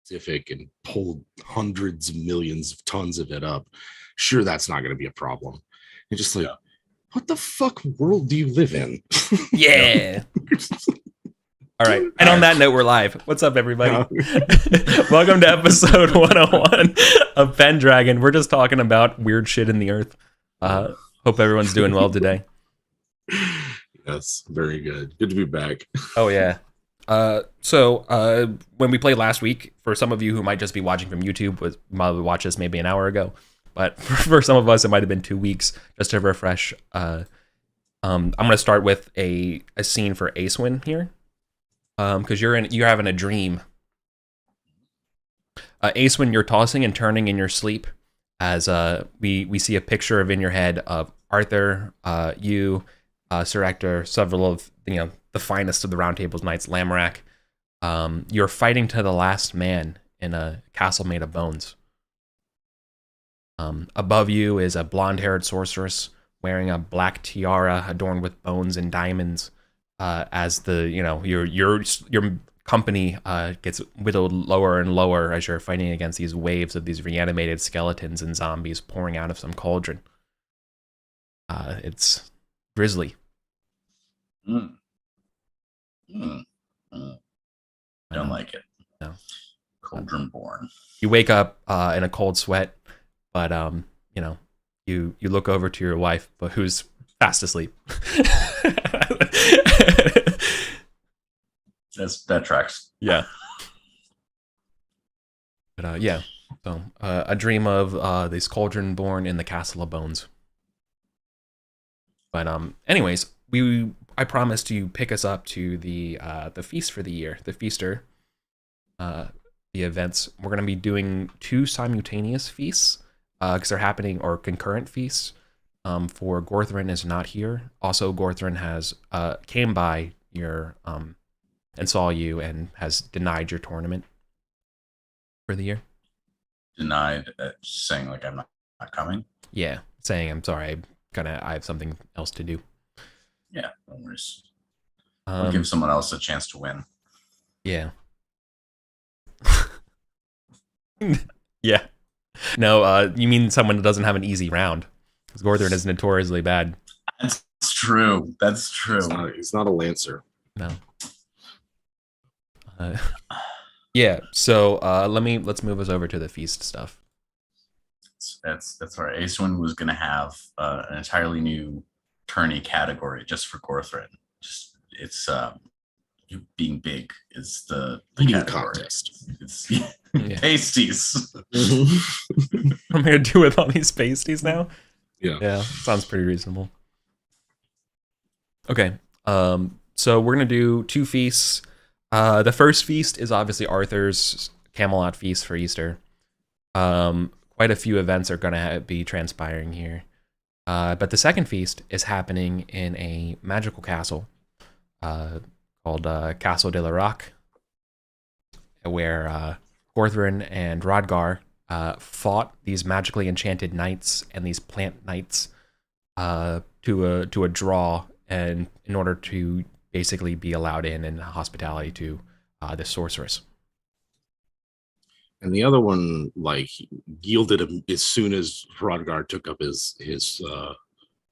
Pacific and pulled hundreds of millions of tons of it up, sure, that's not going to be a problem. And just like, what the fuck world do you live in? Yeah. All right. And on that note, we're live. What's up, everybody? Welcome to episode 101 of Pendragon. We're just talking about weird shit in the earth. Hope everyone's doing well today. Yes, very good. Good to be back. Oh, yeah. So when we played last week, for some of you who might just be watching from YouTube, might watch this maybe an hour ago, but for some of us, it might have been 2 weeks, just to refresh. I'm going to start with a scene for Acewin here. Because you're having a dream. Acewin, you're tossing and turning in your sleep as we see a picture in your head of Arthur, you, Sir Ector, several of the finest of the Round Table's knights, Lamorak. You're fighting to the last man in a castle made of bones. Above you is a blonde-haired sorceress wearing a black tiara adorned with bones and diamonds. As the your company gets whittled lower and lower as you're fighting against these waves of these reanimated skeletons and zombies pouring out of some cauldron. It's grisly. Don't like it. No. Cauldron born. You wake up in a cold sweat, but you look over to your wife, but who's fast asleep. That tracks. Yeah. But yeah. So a dream of this cauldron born in the Castle of Bones. But anyways, I promised you pick us up to the feast for the year, the feaster, the events. We're gonna be doing 2 simultaneous feasts because they're happening, or concurrent feasts. For Gorthrin is not here. Also, Gorthrin has came by your and saw you and has denied your tournament for the year. Denied, saying like I'm not coming. Yeah, saying I'm sorry, I have something else to do. Yeah, no worries. I'll give someone else a chance to win. Yeah. Yeah. No, you mean someone that doesn't have an easy round. Because Gorthrin is notoriously bad. That's true. That's true. He's not a lancer. No. Yeah. So let's move us over to the feast stuff. That's right. Acewin was going to have an entirely new tourney category just for Gorthrin. Just it's being big is the Eating category. contest. It's pasties. I'm gonna do with all these pasties now. Yeah. Sounds pretty reasonable. Okay. So we're gonna do 2 feasts. The first feast is obviously Arthur's Camelot feast for Easter. Quite a few events are gonna be transpiring here. But the second feast is happening in a magical castle called Castle de la Roque, where Gorthrin and Rodgar fought these magically enchanted knights and these plant knights to a draw, and in order to basically be allowed in hospitality to the sorceress. And the other one, like, yielded him as soon as Rodgar took up his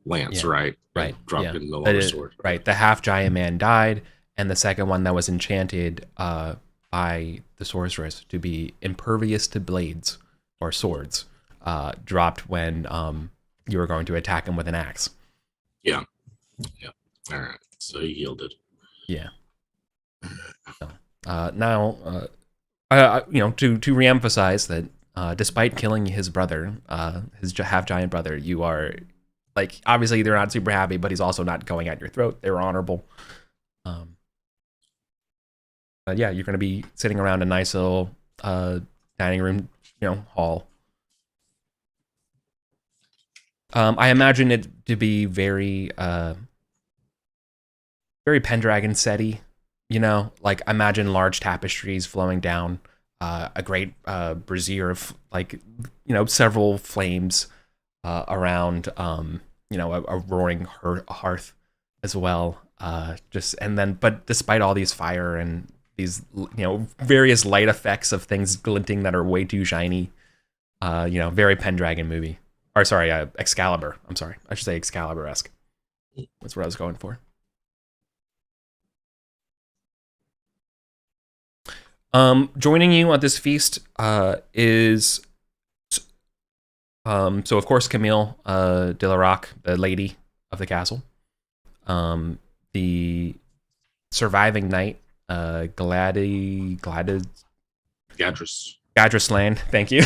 lance, right? Right. And dropped in the lower sword. Right. The half giant man died, and the second one that was enchanted by the sorceress to be impervious to blades or swords dropped when you were going to attack him with an axe. Yeah. All right. So he yielded. Yeah. So, now, to reemphasize that despite killing his brother, his half giant brother, you are like, obviously they're not super happy, but he's also not going at your throat. They're honorable. But yeah, you're going to be sitting around a nice little dining room, hall. I imagine it to be very Pendragon setty, like imagine large tapestries flowing down, a great brazier of several flames around, a roaring hearth as well. But despite all these fire and various light effects of things glinting that are way too shiny. Very Pendragon movie. Or sorry, Excalibur. I'm sorry. I should say Excalibur-esque. That's what I was going for. Joining you at this feast is so of course Camille de la Roque, the lady of the castle. The surviving knight, Gadris Land, thank you.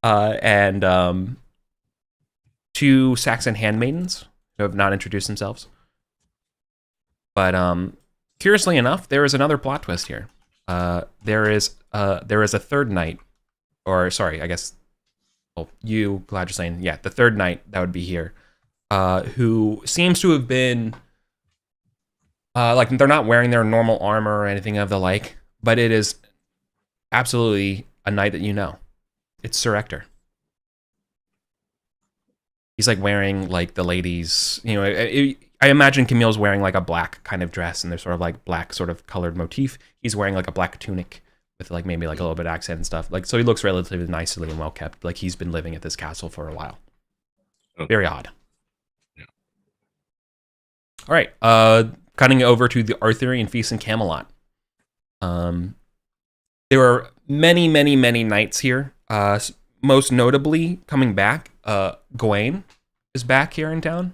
And two Saxon handmaidens who have not introduced themselves. But curiously enough, there is another plot twist here. There is a third knight, or sorry, I guess. Well, you, Gadris Land, yeah, the third knight that would be here, who seems to have been like they're not wearing their normal armor or anything of the like, but it is absolutely a knight that you know. It's Sir Ector. He's like wearing like the ladies, I imagine Camille's wearing like a black kind of dress, and there's sort of like black sort of colored motif. He's wearing like a black tunic with like maybe like a little bit of accent and stuff. Like, so he looks relatively nicely and well kept. Like he's been living at this castle for a while. Okay. Very odd. Yeah. All right. Cutting over to the Arthurian feast in Camelot. There are many, many, many knights here. Most notably, coming back, Gawain is back here in town.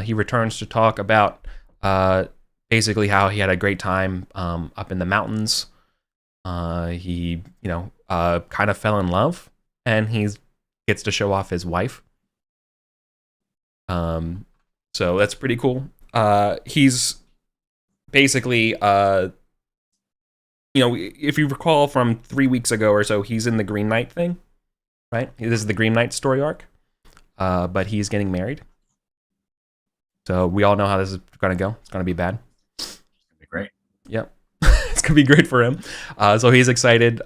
He returns to talk about basically how he had a great time up in the mountains. He, kind of fell in love, and he gets to show off his wife. So that's pretty cool. He's basically, if you recall from 3 weeks ago or so, he's in the Green Knight thing, right? This is the Green Knight story arc, but he's getting married. So we all know how this is going to go. It's going to be bad. It's going to be great. Yep. It's going to be great for him. So he's excited.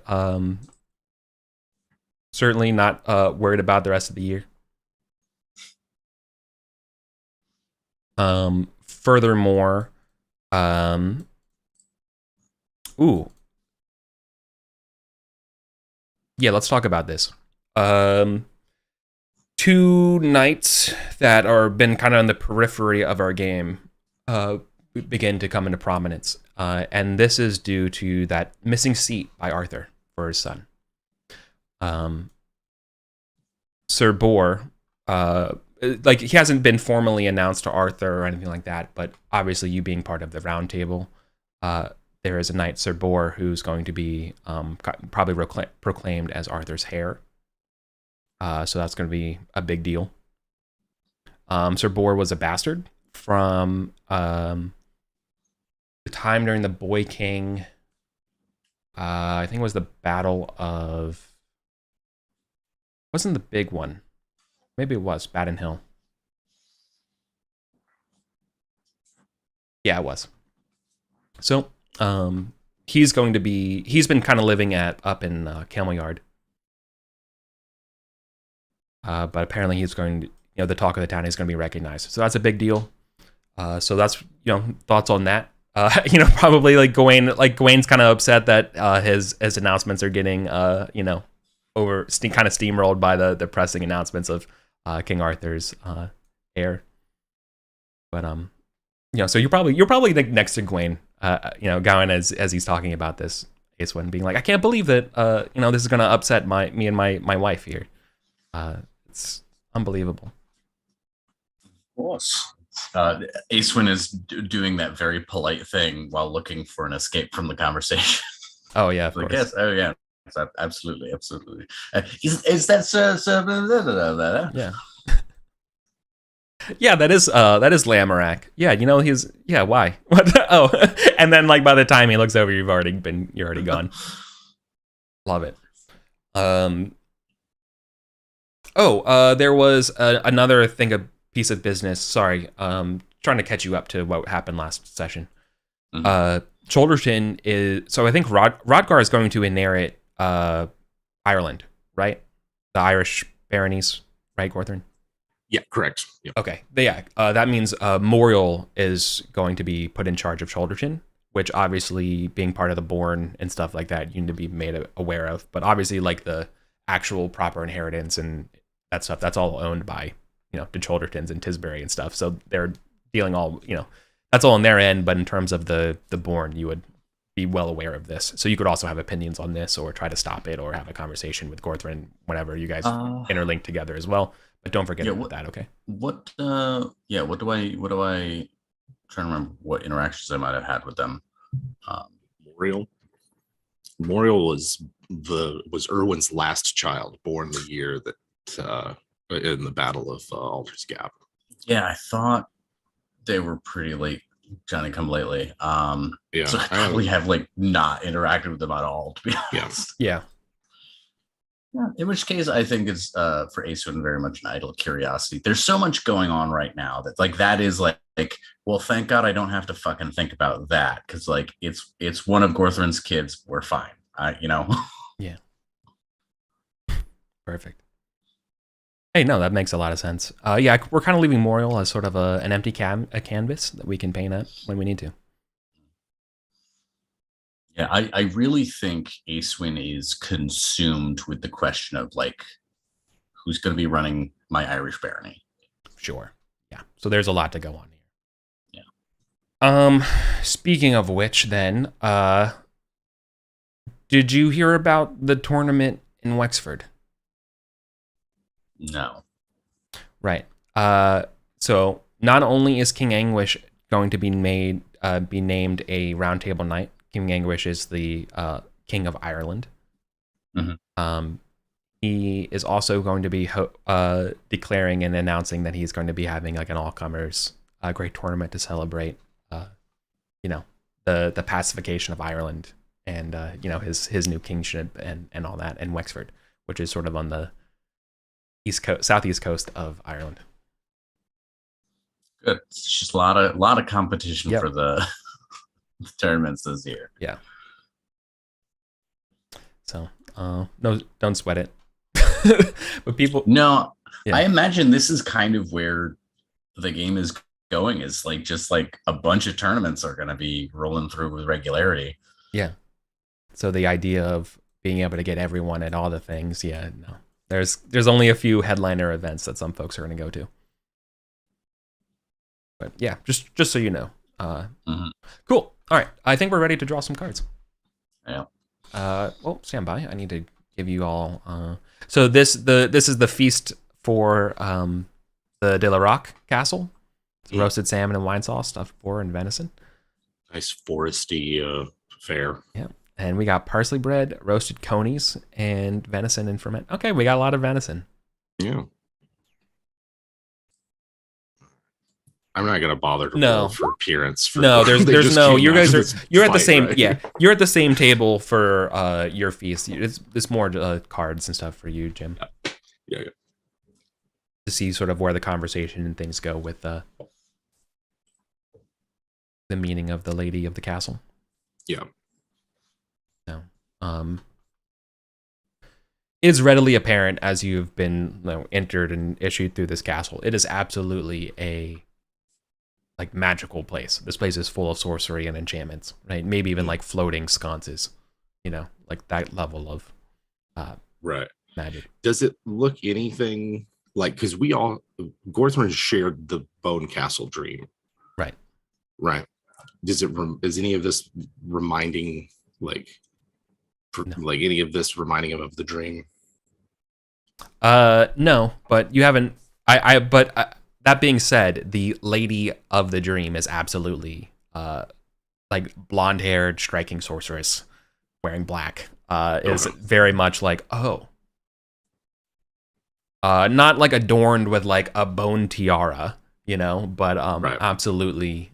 Certainly not worried about the rest of the year. Furthermore, yeah, let's talk about this. Two knights that are been kind of on the periphery of our game begin to come into prominence. And this is due to that missing seat by Arthur for his son. Sir Bor, like he hasn't been formally announced to Arthur or anything like that, but obviously you being part of the round table, there is a knight, Sir Bor, who's going to be probably proclaimed as Arthur's heir. So that's going to be a big deal. Sir Bor was a bastard from the time during the Boy King. I think it was the Battle of... Wasn't the big one. Maybe it was Baden Hill. Yeah, it was. So he's been kind of living up in Camel Yard. But apparently he's going to, the talk of the town is going to be recognized. So that's a big deal. So that's, thoughts on that. Probably like Gawain's kind of upset that his announcements are getting, kind of steamrolled by the pressing announcements of King Arthur's heir. But so you're probably like next to Gawain, Gawain as he's talking about this, Ace-Win being like, I can't believe that this is going to upset me and my wife here. It's unbelievable. Of course. Ace-Win is doing that very polite thing while looking for an escape from the conversation. Oh yeah, of course. Yes. Oh yeah. Absolutely. Is that Sir? Yeah. Yeah, that is Lamorak. Yeah, why? What? Oh, and then like by the time he looks over, you're already gone. Love it. There was another piece of business. Sorry, trying to catch you up to what happened last session. Mm-hmm. Cholderton is... So I think Rodgar is going to inherit Ireland, right? The Irish baronies, right, Gorthrin? Yeah, correct. Yep. Okay, yeah. That means Moriel is going to be put in charge of Cholderton, which obviously being part of the Born and stuff like that, you need to be made aware of. But obviously, like the actual proper inheritance and that stuff, that's all owned by, the Choldertons and Tisbury and stuff. So they're dealing all, that's all on their end. But in terms of the Born, you would be well aware of this. So you could also have opinions on this or try to stop it or have a conversation with Gorthrin whenever you guys interlink together as well. But don't forget about that, okay? What do I trying to remember what interactions I might have had with them? Moriel was Erwin's last child, born the year that in the Battle of Alder's Gap. Yeah, I thought they were pretty late, Johnny come lately. So I probably have not interacted with them at all, to be honest. Yeah. In which case, I think it's for Aeswin very much an idle curiosity. There's so much going on right now that that is well, thank God I don't have to fucking think about that because it's one of Gorthrin's kids. We're fine, Yeah. Perfect. Hey, no, that makes a lot of sense. Yeah, we're kind of leaving Moriel as sort of an empty canvas that we can paint at when we need to. Yeah, I really think Aeswin is consumed with the question of who's going to be running my Irish barony. Sure. Yeah. So there's a lot to go on here. Yeah. Speaking of which, then, did you hear about the tournament in Wexford? No. Right. So not only is King Anguish going to be named a roundtable knight. King Anguish is the King of Ireland. Mm-hmm. He is also going to be declaring and announcing that he's going to be having an all-comers great tournament to celebrate, the pacification of Ireland and his new kingship and all that in Wexford, which is sort of on the southeast coast of Ireland. Good. It's just a lot of competition for the tournaments this year. Yeah. So, no, don't sweat it. But people, no, yeah. I imagine this is kind of where the game is going. Is just a bunch of tournaments are going to be rolling through with regularity. Yeah. So the idea of being able to get everyone at all the things, no, there's only a few headliner events that some folks are going to go to. But yeah, just so you know. Cool. All right, I think we're ready to draw some cards. Yeah. Stand by. I need to give you all. So this is the feast for the De La Roque Castle. It's roasted salmon and wine sauce, stuffed boar and venison. Nice foresty fare. Yeah, and we got parsley bread, roasted conies, and venison and ferment. Okay, we got a lot of venison. Yeah. I'm not gonna bother to roll for appearance. There's no. You guys you're at the same. Right? Yeah, you're at the same table for your feast. It's more cards and stuff for you, Jim. Yeah. To see sort of where the conversation and things go with the meaning of the Lady of the Castle. Yeah. So, it's readily apparent as you've been entered and issued through this castle. It is absolutely a magical place. This place is full of sorcery and enchantments, right? Maybe even floating sconces, that level of right magic. Does it look anything because we all Gorthrin shared the Bone Castle dream, right? Is any of this reminding any of this reminding him of the dream? No, but you haven't. That being said, the Lady of the Dream is absolutely blonde-haired, striking sorceress wearing black. Is very much not adorned with a bone tiara, but absolutely.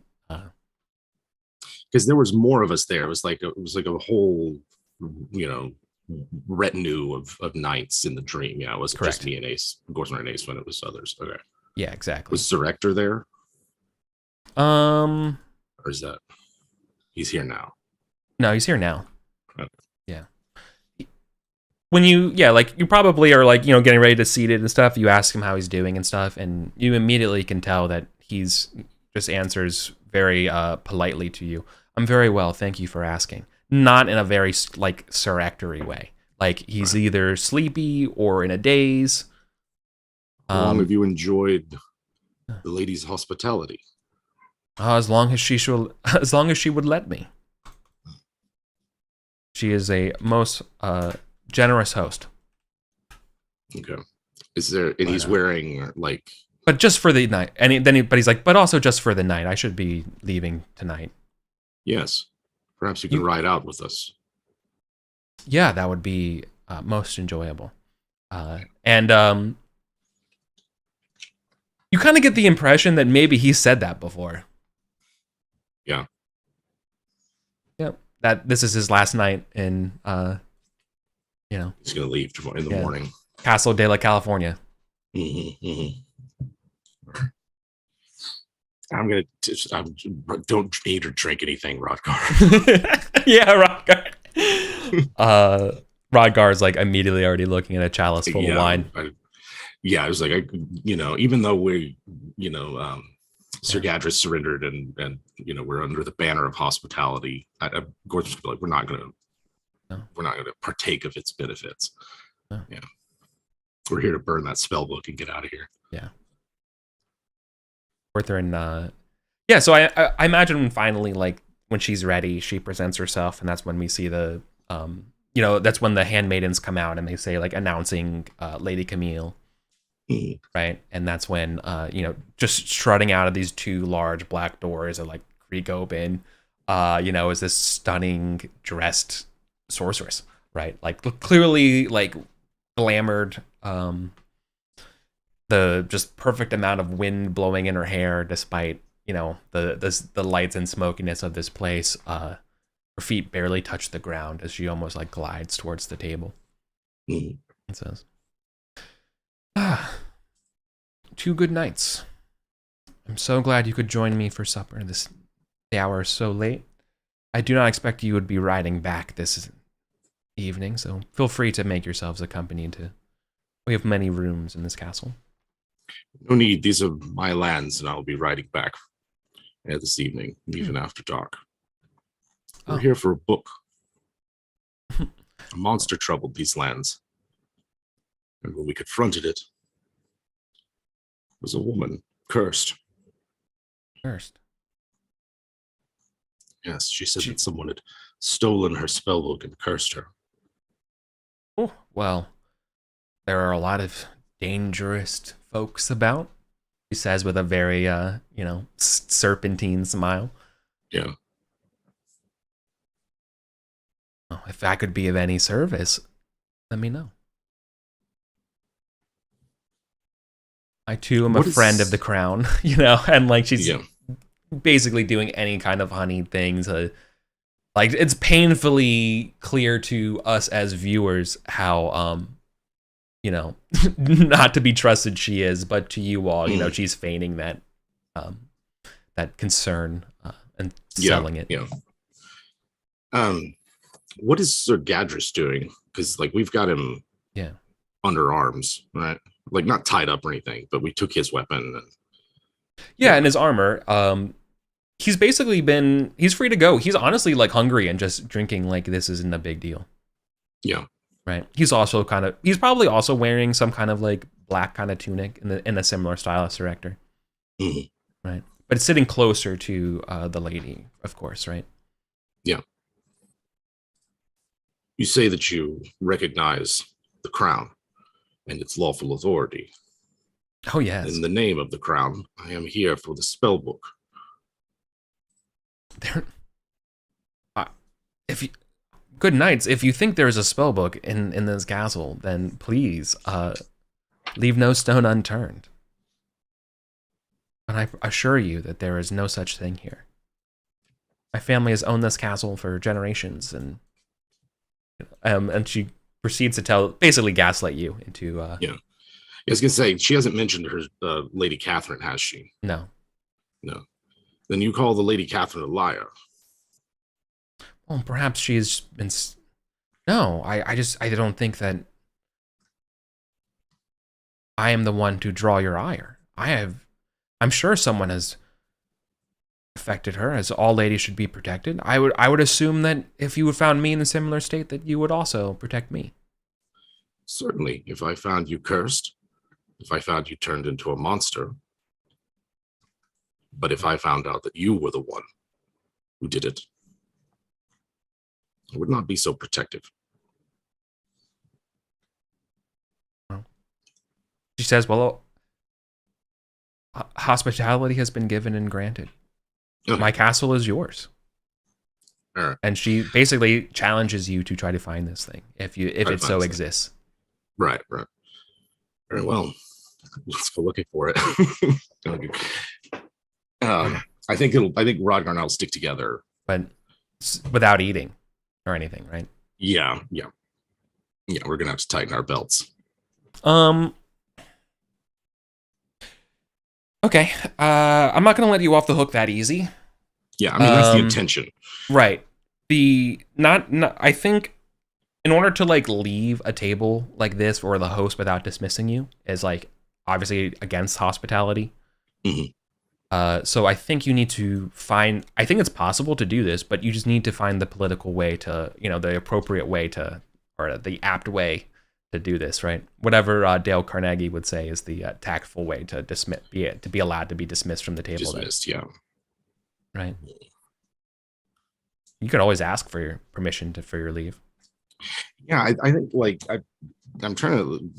Because there was more of us there. It was like a whole, retinue of knights in the dream. Yeah, it wasn't just me and Ace, Gorthrin and Ace when it was others. Okay. Yeah, exactly. Was Sir Ector there? Or is that he's here now? No, he's here now. Okay. Yeah. When you probably are getting ready to seat it and stuff. You ask him how he's doing and stuff, and you immediately can tell that he's just answers very politely to you. I'm very well, thank you for asking. Not in a very, like, surreptitory way. Like, he's either sleepy or in a daze. How long have you enjoyed the lady's hospitality? As long as she would let me. She is a most generous host. Okay. And he's wearing, like... But just for the night. But he's like, but also just for the night. I should be leaving tonight. Yes. Perhaps you can ride out with us. Yeah, that would be most enjoyable. And you kind of get the impression that maybe he said that before. Yeah. Yep. That this is his last night in, He's going to leave tomorrow in the morning. Castle de la California. I'm going to... Don't eat or drink anything, Rodgar. Yeah, Rodgar. Rodgar's like immediately already looking at a chalice full of wine. I was like, even though Sir Gadris surrendered and we're under the banner of hospitality, Gordon's gonna be like, we're not going to partake of its benefits. No. Yeah. We're here to burn that spell book and get out of here. Yeah. Arthur so I imagine finally, like, when she's ready, she presents herself, and that's when we see the that's when the handmaidens come out and they say, like, announcing Lady Camille, right? And that's when just strutting out of these two large black doors that, like, creak open, is this stunning dressed sorceress, right? Like, clearly, like, glamored, the just perfect amount of wind blowing in her hair, despite the lights and smokiness of this place. Her feet barely touch the ground as she almost, like, glides towards the table. It says, 2 good nights. I'm so glad you could join me for supper. The hour is so late. I do not expect you would be riding back this evening, so feel free to make yourselves accompanied to. We have many rooms in this castle. No need. These are my lands, and I'll be riding back this evening, even after dark. We're here for a book. A monster troubled these lands. And when we confronted it, was a woman, cursed. Cursed? Yes, she said that someone had stolen her spellbook and cursed her. Oh, well, there are a lot of dangerous folks about, he says with a very, serpentine smile. Yeah. Oh, if I could be of any service, let me know. I, too, am a friend of the crown, and, like, she's basically doing any kind of honeyed things. Like, it's painfully clear to us as viewers how, not to be trusted she is, but to you all, she's feigning that, that concern and selling it. Yeah. What is Sir Gadris doing? Because, like, we've got him under arms, right? Like, not tied up or anything, but we took his weapon. And his armor. He's basically he's free to go. He's honestly, like, hungry and just drinking like this isn't a big deal. Yeah. Right. He's also he's probably also wearing some kind of, like, black kind of tunic in a similar style as Sir Hector. Mm-hmm. Right. But it's sitting closer to the lady, of course, right? Yeah. You say that you recognize the crown and its lawful authority. Oh, yes. In the name of the crown, I am here for the spell book. Good nights. If you think there's a spell book in this castle, then please leave no stone unturned. And I assure you that there is no such thing here. My family has owned this castle for generations, and she proceeds to basically gaslight you into. Yeah, I was gonna say she hasn't mentioned her Lady Catherine, has she? No. Then you call the Lady Catherine a liar. Well, perhaps she's been. No, I don't think that I am the one to draw your ire. I'm sure someone has affected her, as all ladies should be protected. I would assume that if you had found me in a similar state, that you would also protect me. Certainly, if I found you cursed, if I found you turned into a monster, but if I found out that you were the one who did it, I would not be so protective. She says, well, hospitality has been given and granted. Okay. My castle is yours. All right. And she basically challenges you to try to find this thing if it so exists. Right. Very well. Let's go looking for it. I think Rodgar and I'll stick together, but without eating or anything, right? Yeah. We're gonna have to tighten our belts. Okay. I'm not gonna let you off the hook that easy. Yeah, I mean that's the intention. Right. I think in order to like leave a table like this or the host without dismissing you is like obviously against hospitality. Mm-hmm. So I think you need to find, I think it's possible to do this, but you just need to find the political way to, the appropriate way to, or the apt way to do this, right? Whatever Dale Carnegie would say is the tactful way to be allowed to be dismissed from the table. Dismissed, yeah. Right. You could always ask for your permission for your leave. Yeah, I think like I'm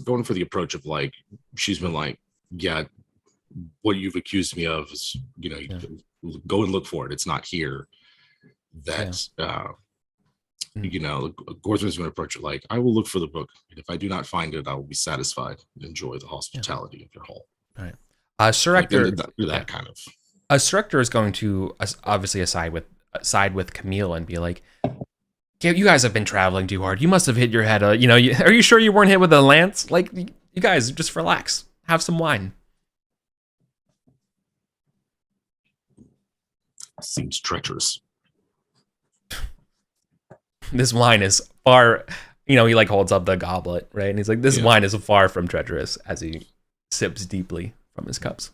going for the approach of like she's been like, yeah, what you've accused me of is, go and look for it. It's not here. Gorthrin's going to approach it like, I will look for the book, and if I do not find it, I will be satisfied and enjoy the hospitality of your hall. All right. Sir Hector, that kind of. Sir Hector is going to obviously side with Camille and be like, yeah, you guys have been traveling too hard. You must have hit your head. Are you sure you weren't hit with a lance? Like, you guys just relax, have some wine. Seems treacherous. This wine is far, he like holds up the goblet, right? And he's like, this wine is far from treacherous as he sips deeply from his cups.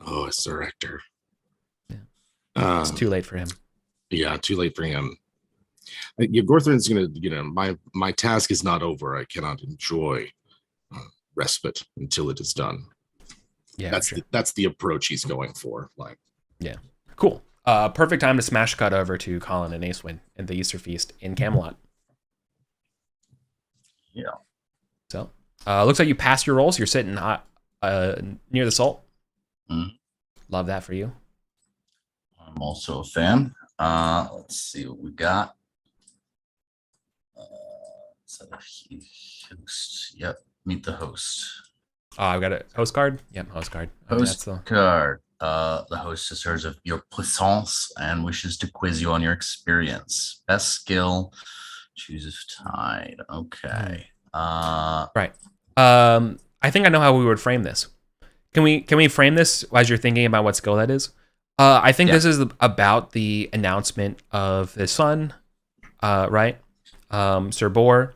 Oh, Sir Hector. Yeah. It's too late for him. Yeah, too late for him. Gorthrin's gonna, my task is not over. I cannot enjoy respite until it is done. Yeah, that's the approach he's going for. Like, yeah, cool. Perfect time to smash cut over to Colin and Acewin at the Easter Feast in Camelot. Yeah. So, looks like you passed your rolls. You're sitting near the salt. Mm. Love that for you. I'm also a fan. Let's see what we got. Host. Yep. Meet the host. I've got a host card. Yep, host card. Host card. The host is hers of your puissance and wishes to quiz you on your experience. Best skill, chooses tide. Okay. Right. I think I know how we would frame this. Can we frame this as you're thinking about what skill that is? I think this is about the announcement of his son, right? Sir Bor.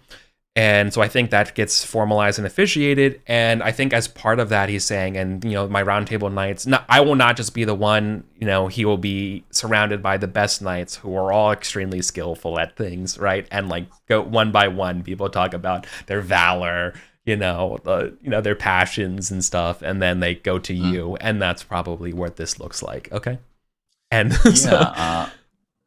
And so I think that gets formalized and officiated. And I think as part of that, he's saying, and, my roundtable knights, I will not just be the one, he will be surrounded by the best knights who are all extremely skillful at things, right? And like go one by one, people talk about their valor, their passions and stuff. And then they go to you. And that's probably what this looks like. Okay. And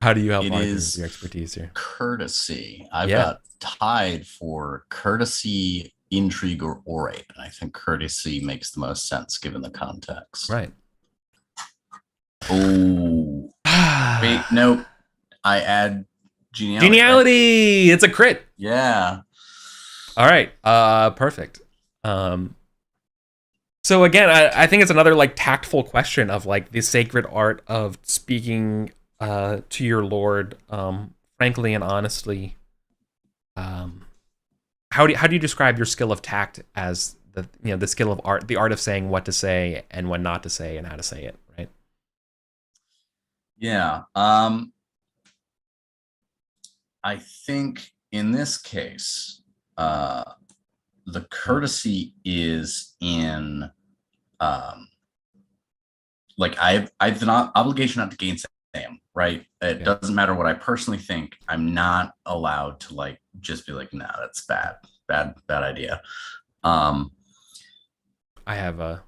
how do you help Arthur with your expertise here? Courtesy. I've got tied for courtesy, intrigue, or orate. And I think courtesy makes the most sense given the context. Right. Oh. Wait, no. I add geniality. Geniality! Right? It's a crit. Yeah. All right. Perfect. So again, I think it's another like tactful question of like the sacred art of speaking to your lord, frankly and honestly. How do you describe your skill of tact as the skill of art, the art of saying what to say and when not to say and how to say it, right? Yeah. I think in this case, the courtesy is in like I've an obligation not to gainsay him, right? It doesn't matter what I personally think. I'm not allowed to like just be like, nah, that's bad idea. I have a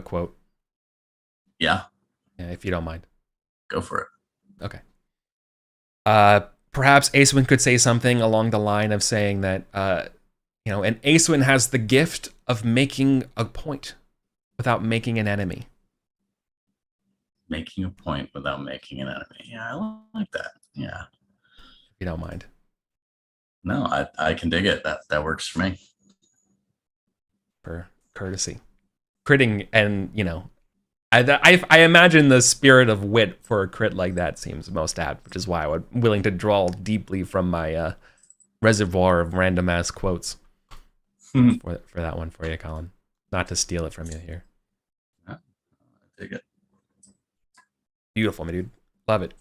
quote. Yeah, If you don't mind. go for it. Okay. Perhaps Acewin could say something along the line of saying that, and Acewin has the gift of making a point without making an enemy. Making a point without making an enemy. Yeah, I like that. Yeah. If you don't mind. No, I can dig it. That works for me. For courtesy. Critting, and, I imagine the spirit of wit for a crit like that seems most apt, which is why I'm willing to draw deeply from my reservoir of random ass quotes for that one for you, Colin. Not to steal it from you here. Yeah, I dig it. Beautiful, my dude. Love it.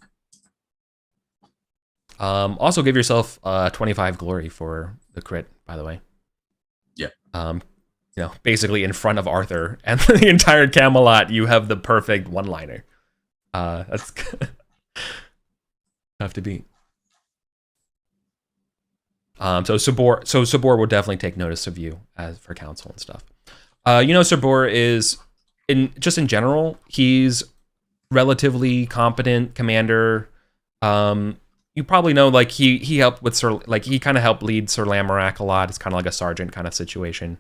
Also give yourself 25 glory for the crit, by the way. Yeah. Basically in front of Arthur and the entire Camelot, you have the perfect one-liner. That's tough to beat. So Sabor will definitely take notice of you as for counsel and stuff. Sabor is in general, he's relatively competent commander. You probably know, like, he helped with he kind of helped lead Sir Lamorak a lot. It's kind of like a sergeant kind of situation.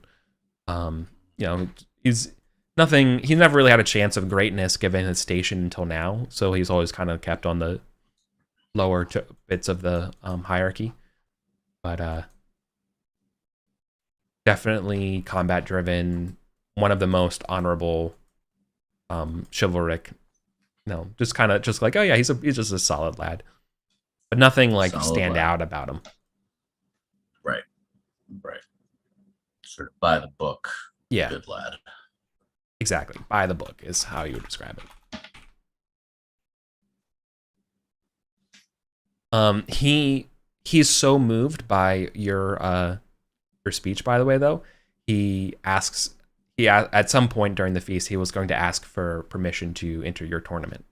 He's never really had a chance of greatness given his station until now, so he's always kind of kept on the lower bits of the hierarchy. But definitely combat driven, one of the most honorable, chivalric. Just like, oh yeah, he's just a solid lad, but nothing like stand out about him. Right. Sort of by the book. Yeah. Good lad. Exactly. By the book is how you would describe it. He's so moved by your speech, by the way, though. At some point during the feast, he was going to ask for permission to enter your tournament.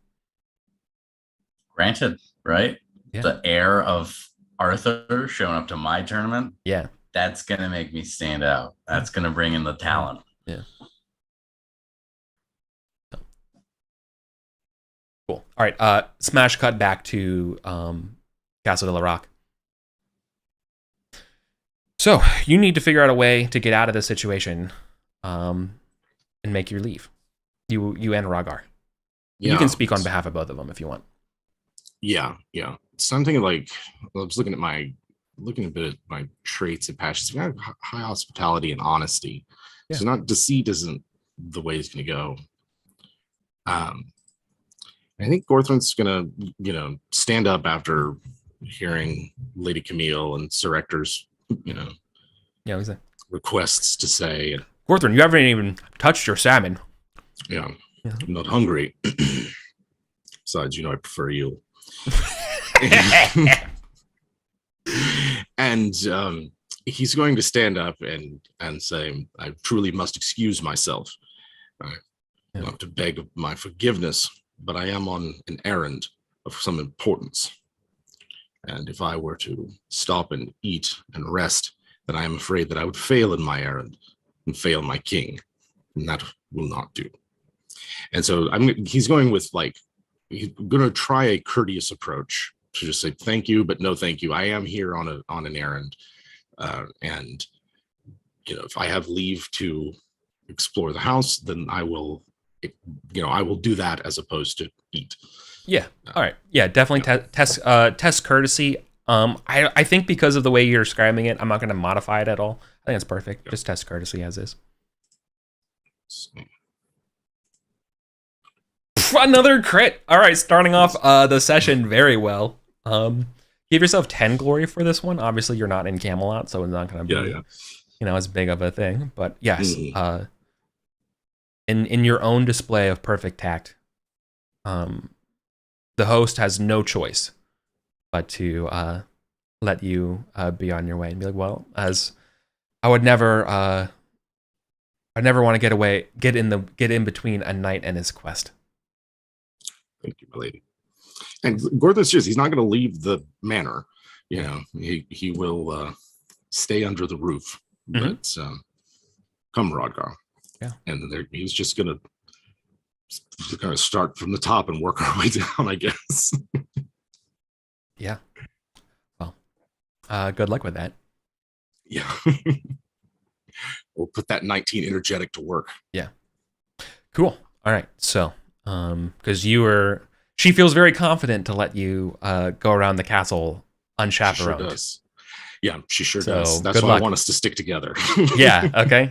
Granted, right? Yeah. The heir of Arthur showing up to my tournament. Yeah. That's going to make me stand out. That's going to bring in the talent. Yeah. Cool. All right. Smash cut back to Castle de la Roque. So you need to figure out a way to get out of this situation, and make your leave. You and Ragar. Yeah. You can speak on behalf of both of them if you want. Yeah. Something like, I was looking a bit at my traits and passions. High hospitality and honesty. Yeah. So not deceit isn't the way it's going to go. I think Gorthrin's going to, stand up after hearing Lady Camille and Sir Ector's, requests to say. Gorthrin, you haven't even touched your salmon. Yeah. I'm not hungry. Besides, I prefer you. And he's going to stand up and say, I truly must excuse myself. I have to beg my forgiveness, but I am on an errand of some importance. And if I were to stop and eat and rest, then I am afraid that I would fail in my errand and fail my king. And that will not do. And so he's going with, he's going to try a courteous approach to just say thank you, but no thank you. I am here on an errand, and if I have leave to explore the house, then I will do that as opposed to eat. Yeah. All right. Yeah. Definitely test courtesy. I think because of the way you're describing it, I'm not going to modify it at all. I think it's perfect. Just test courtesy as is. Another crit. All right, starting off the session very well. Give yourself 10 glory for this one. Obviously, you're not in Camelot, so it's not going to be as big of a thing. But yes, in your own display of perfect tact, the host has no choice but to let you be on your way and be like, well, as I would never I never want to get in between a knight and his quest. Thank you, my lady. And Gorthus says he's not going to leave the manor. You know, he will stay under the roof. But come, Rodgar. Yeah. And he's just going to start from the top and work our way down, I guess. Yeah. Well, good luck with that. Yeah. We'll put that 19 energetic to work. Yeah. Cool. All right. So, because she feels very confident to let you go around the castle unchaperoned. She sure does. Yeah, she sure So, does. That's why I want us to stick together. Yeah. Okay.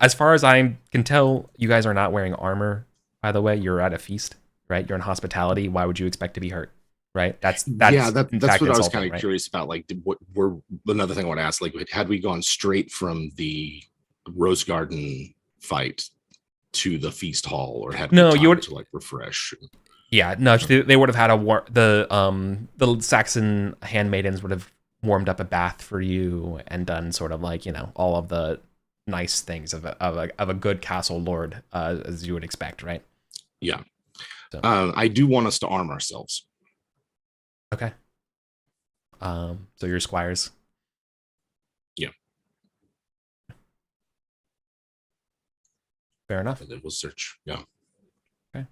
As far as I can tell, you guys are not wearing armor. By the way, you're at a feast, right? You're in hospitality. Why would you expect to be hurt? Right. That's what I was kind of curious about. Like, another thing I want to ask, like, had we gone straight from the Rose Garden fight to the feast hall, or had you would to like refresh? Yeah, no, they would have had the Saxon handmaidens would have warmed up a bath for you and done sort of like, all of the nice things of a good castle lord, as you would expect, right? Yeah. So. I do want us to arm ourselves. Okay. So your squires. Yeah. Fair enough. And then we'll search. Yeah. Okay.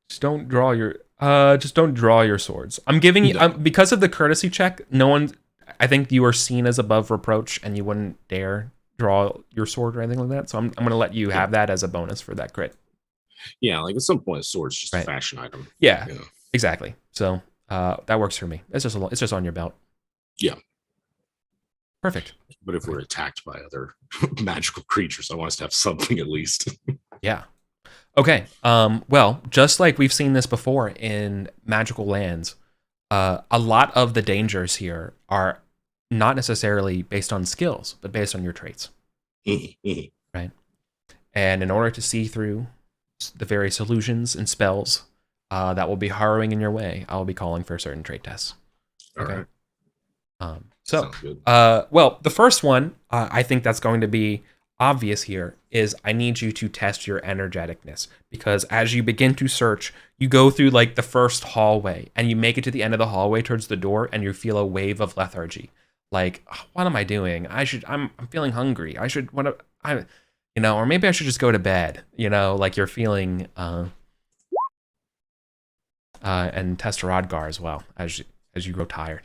Just don't draw your swords. I'm giving you because of the courtesy check. No one, I think you are seen as above reproach, and you wouldn't dare draw your sword or anything like that. So I'm going to let you have that as a bonus for that crit. Yeah, like at some point, a sword's just a fashion item. Yeah, exactly. So that works for me. It's just on your belt. Yeah. Perfect. But if we're attacked by other magical creatures, I want us to have something at least. Yeah. Okay. Well, just like we've seen this before in magical lands, a lot of the dangers here are not necessarily based on skills, but based on your traits. Right. And in order to see through the various illusions and spells that will be harrowing in your way, I will be calling for certain trait tests. Okay. All right. Well, the first one, I think that's going to be obvious here, is I need you to test your energeticness, because as you begin to search, you go through like the first hallway and you make it to the end of the hallway towards the door, and you feel a wave of lethargy. Like, what am I doing? I'm feeling hungry. Or maybe I should just go to bed. Like you're feeling, and test Rodgar as well as you grow tired.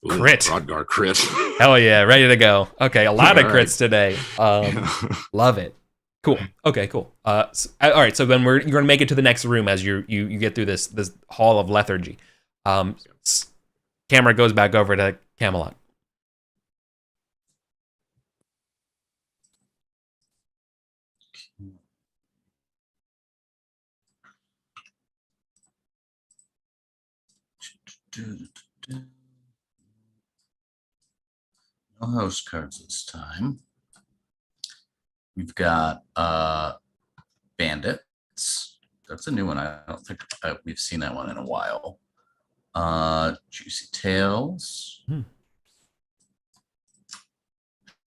Crit. Rodgar crit. Hell yeah, ready to go. Okay, a lot of crits today. Love it. Cool. Okay, cool. All right, so then you're going to make it to the next room as you get through this hall of lethargy. Camera goes back over to Camelot. No house cards this time. We've got bandits. That's a new one. I don't think we've seen that one in a while. Juicy Tales.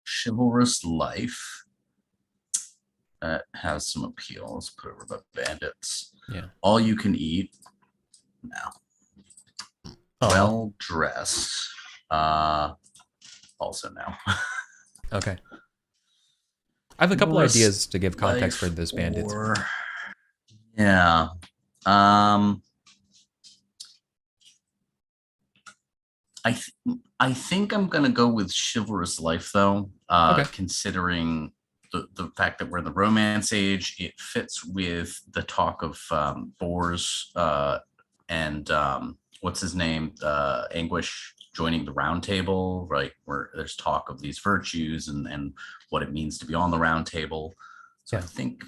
Chivalrous Life. That has some appeal. Let's put over about bandits. Yeah. All you can eat. No. Well dressed. Also now. Okay. I have a couple ideas to give context for those bandits. Yeah. I think I'm gonna go with Chivalrous Life though. Considering the fact that we're in the Romance Age, it fits with the talk of Boars and what's his name, Anguish joining the Round Table, right? Where there's talk of these virtues and what it means to be on the Round Table. So I think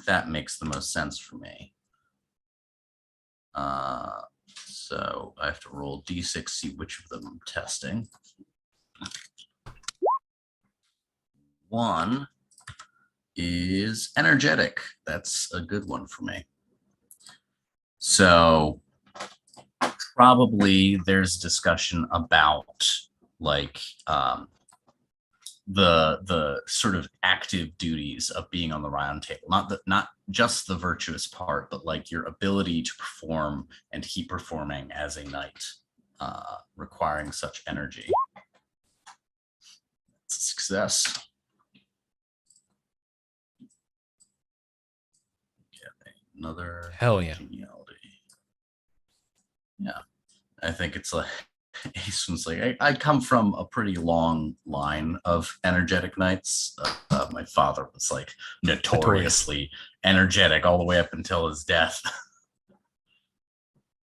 that makes the most sense for me. So I have to roll d6, see which of them I'm testing. 1 is energetic. That's a good one for me. So probably there's discussion about like the sort of active duties of being on the round table, not just the virtuous part, but like your ability to perform and keep performing as a knight, requiring such energy. It's a success. Another Hell yeah. geniality. Yeah, I think it's like Ace like, I come from a pretty long line of energetic knights. My father was like notoriously energetic all the way up until his death.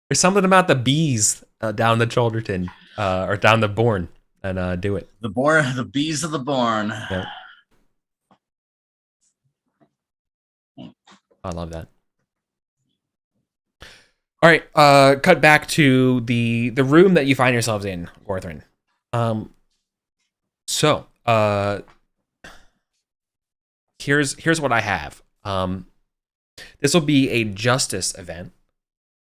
There's something about the bees down the Cholderton or down the Bourne and do it. The bees of the Bourne. Yep. I love that. All right, cut back to the room that you find yourselves in, Gorthrin. So here's what I have. This will be a justice event,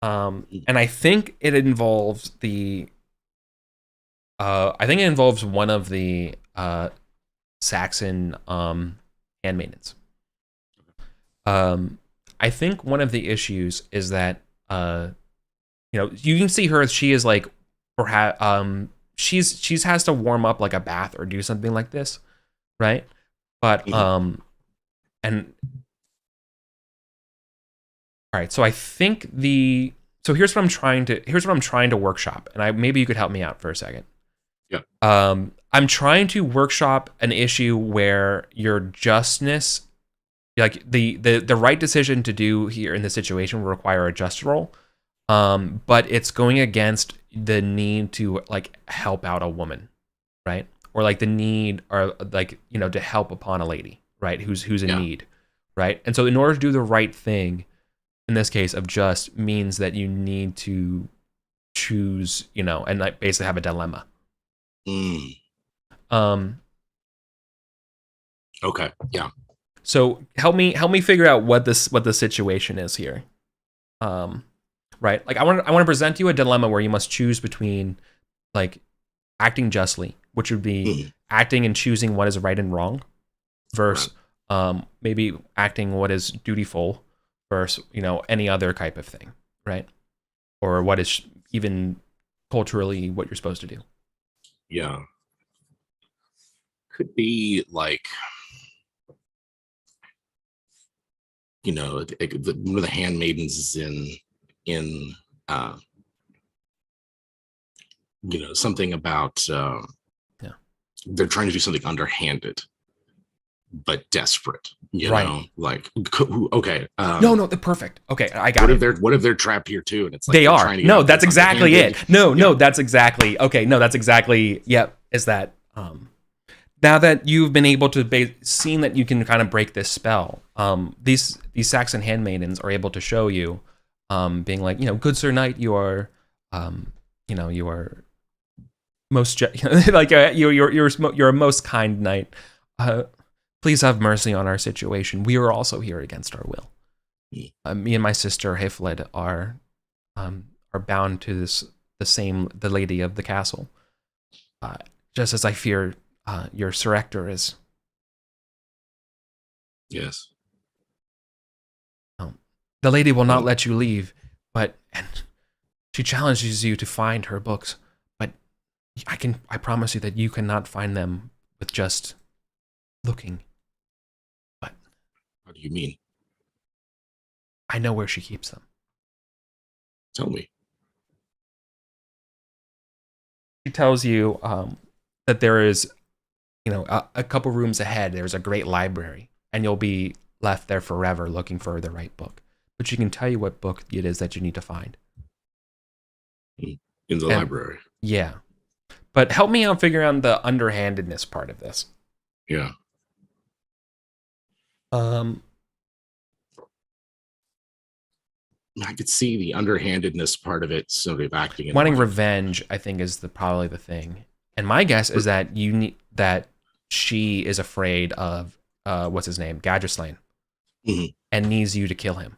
and I think it involves one of the Saxon handmaidens. I think one of the issues is that you can see her. She is like, perhaps she's has to warm up like a bath or do something like this, right? But and all right, so I think here's what I'm trying to workshop, and maybe you could help me out for a second. Yeah. I'm trying to workshop an issue where your justness, like the right decision to do here in this situation, will require a just roll, but it's going against the need to like help out a woman, right? Or like the need, or like to help upon a lady, right? Who's in need, right? And so in order to do the right thing, in this case of just, means that you need to choose, and like basically have a dilemma. Okay. Yeah. So help me figure out what the situation is here. Right? Like I want to present you a dilemma where you must choose between like acting justly, which would be acting and choosing what is right and wrong, versus maybe acting what is dutiful, versus any other type of thing, right? Or what is even culturally what you're supposed to do. Yeah. Could be like, one of the handmaidens is in something about they're trying to do something underhanded but desperate, right. Like, okay, no, they're perfect. Okay, I got it. What if they're trapped here too, and it's like they are. No, that's exactly it. No, that's exactly okay. No, that's exactly. Yep. Is that now that you've been able to seen that you can kind of break this spell, these Saxon handmaidens are able to show you, being like, good Sir Knight, you are, you are most like you're a most kind knight. Please have mercy on our situation. We are also here against our will. Me and my sister Hifled are bound to the lady of the castle, just as I fear your Surrector is. Yes. The lady will not let you leave, and she challenges you to find her books, but I promise you that you cannot find them with just looking. But how do you mean? I know where she keeps them. Tell me. She tells you that there is, a couple rooms ahead, there's a great library, and you'll be left there forever looking for the right book. But she can tell you what book it is that you need to find. In the library. Yeah. But help me out figuring out the underhandedness part of this. Yeah. I could see the underhandedness part of it, sort of acting. Wanting revenge, I think, is probably the thing. And my guess is that that she is afraid of what's his name, Gadgerslain, and needs you to kill him.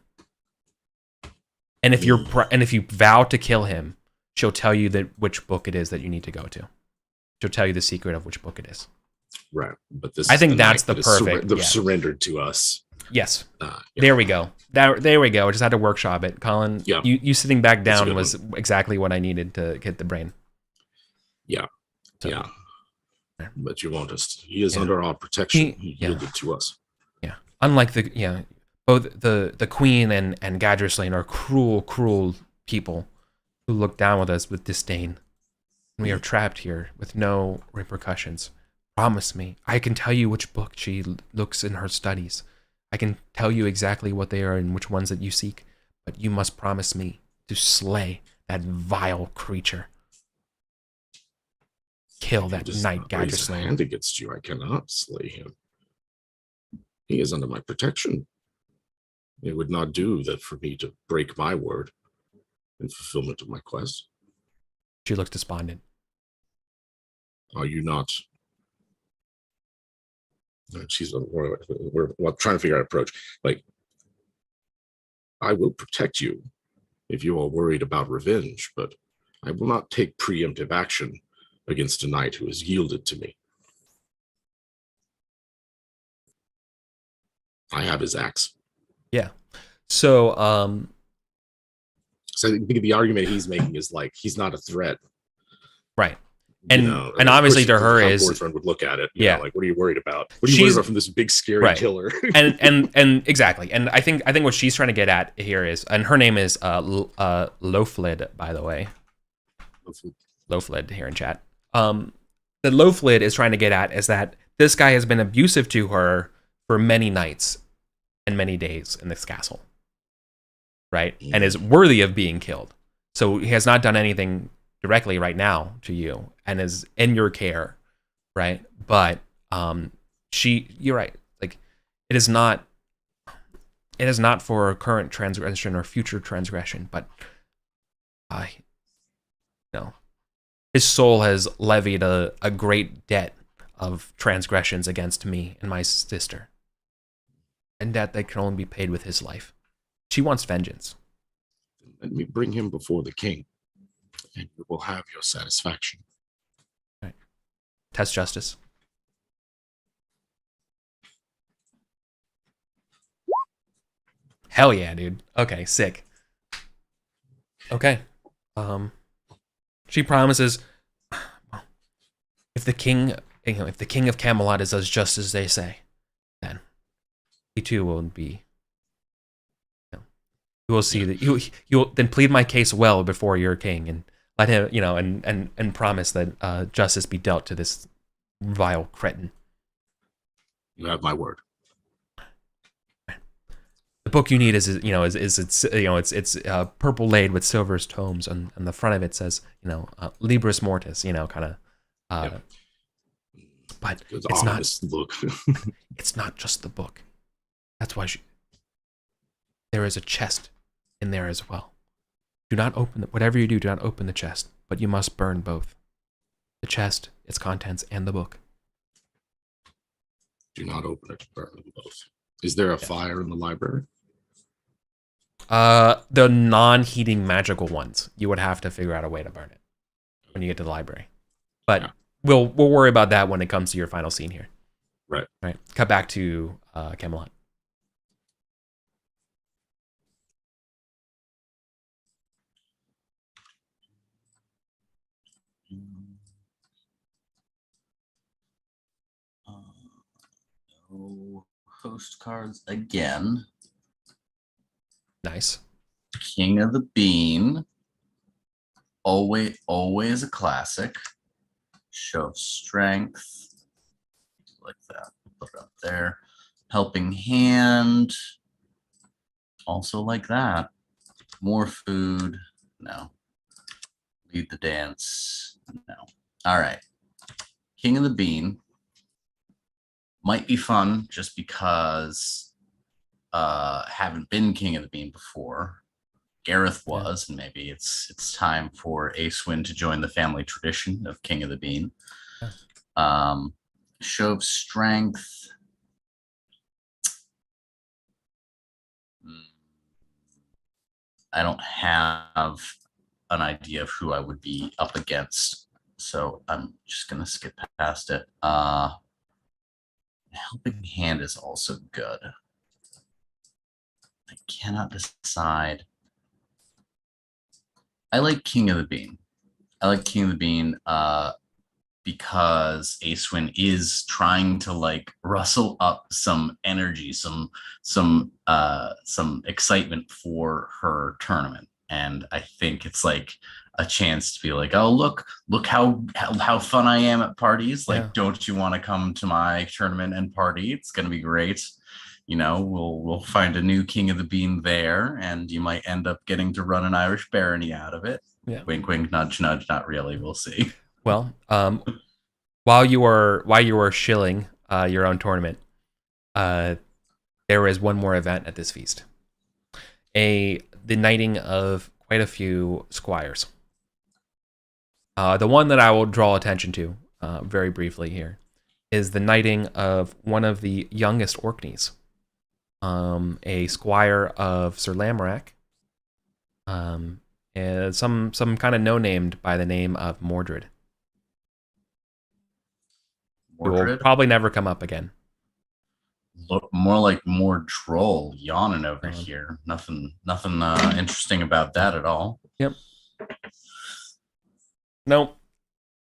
And if you vow to kill him, she'll tell you that which book it is that you need to go to. She'll tell you the secret of which book it is. Right, but this I is think the that's knight the that perfect. they've surrendered to us. Yes. Yeah. There we go. There we go. I just had to workshop it, Colin. Yeah. You sitting back That's a down good was exactly what I needed to get the brain. Yeah. So, yeah. yeah. But you won't just. He is Yeah. under our protection. He yeah. yielded to us. Yeah. Unlike both the Queen and Gadgerslane are cruel people who look down with us with disdain. We are trapped here with no repercussions. Promise me. I can tell you which book she looks in her studies. I can tell you exactly what they are and which ones that you seek. But you must promise me to slay that vile creature. Kill that knight Raise a Gadgerslane. hand against you. I cannot slay him. He is under my protection. It would not do that for me to break my word in fulfillment of my quest. She looks despondent. Are you not? We're trying to figure out an approach. Like, I will protect you if you are worried about revenge, but I will not take preemptive action against a knight who has yielded to me. I have his axe. Yeah. So, I think the argument he's making is like he's not a threat, right? And and obviously to her is boyfriend would look at it. Yeah. Like, what are you worried about? What are you worried about from this big scary killer? and exactly. And I think what she's trying to get at here is, and her name is Loflid, by the way. Loflid here in chat. The Loflid is trying to get at is that this guy has been abusive to her for many nights and many days in this castle, right? And is worthy of being killed. So he has not done anything directly right now to you and is in your care, right? But you're right. Like, it is not for current transgression or future transgression, but his soul has levied a great debt of transgressions against me and my sister, and debt that can only be paid with his life. She wants vengeance. Let me bring him before the king, and you will have your satisfaction. Right. Test justice. Hell yeah, dude. Okay, sick. Okay. She promises, if the king of Camelot is as just as they say, then he too will be. You will see that you'll then plead my case well before your king and let him, and promise that justice be dealt to this vile cretin. You have my word. The book you need is purple laid with silver's tomes, and the front of it says, Libris Mortis, kind of. But it's not. Look. It's not just the book. That's why there is a chest in there as well. Do not open whatever you do. Do not open the chest, but you must burn both the chest, its contents, and the book. Do not open it. Burn them both. Is there a fire in the library? The non-heating magical ones. You would have to figure out a way to burn it when you get to the library. But we'll worry about that when it comes to your final scene here. Right. Right. Cut back to Camelot. Postcards again. Nice. King of the Bean. Always a classic. Show of strength. Like that. Put it up there. Helping hand. Also like that. More food. No. Lead the dance. No. All right. King of the Bean. Might be fun just because haven't been King of the Bean before. Gareth was, and maybe it's time for Acewin to join the family tradition of King of the Bean. Show of strength. I don't have an idea of who I would be up against, so I'm just gonna skip past it. Helping Hand is also good. I cannot decide. I like King of the Bean. Because Acewin is trying to like rustle up some energy, some excitement for her tournament. And I think it's like a chance to be like, oh look how fun I am at parties. Like, Yeah. don't you want to come to my tournament and party? It's gonna be great. We'll find a new King of the Bean there, and you might end up getting to run an Irish barony out of it. Yeah. Wink, wink, nudge, nudge. Not really. We'll see. Well, while you were shilling your own tournament, there is one more event at this feast. The knighting of quite a few squires. The one that I will draw attention to very briefly here is the knighting of one of the youngest Orkneys, a squire of Sir Lamorak, and some kind of no-named by the name of Mordred. It will probably never come up again. Look more like more troll yawning over here. Nothing interesting about that at all. Yep. Nope.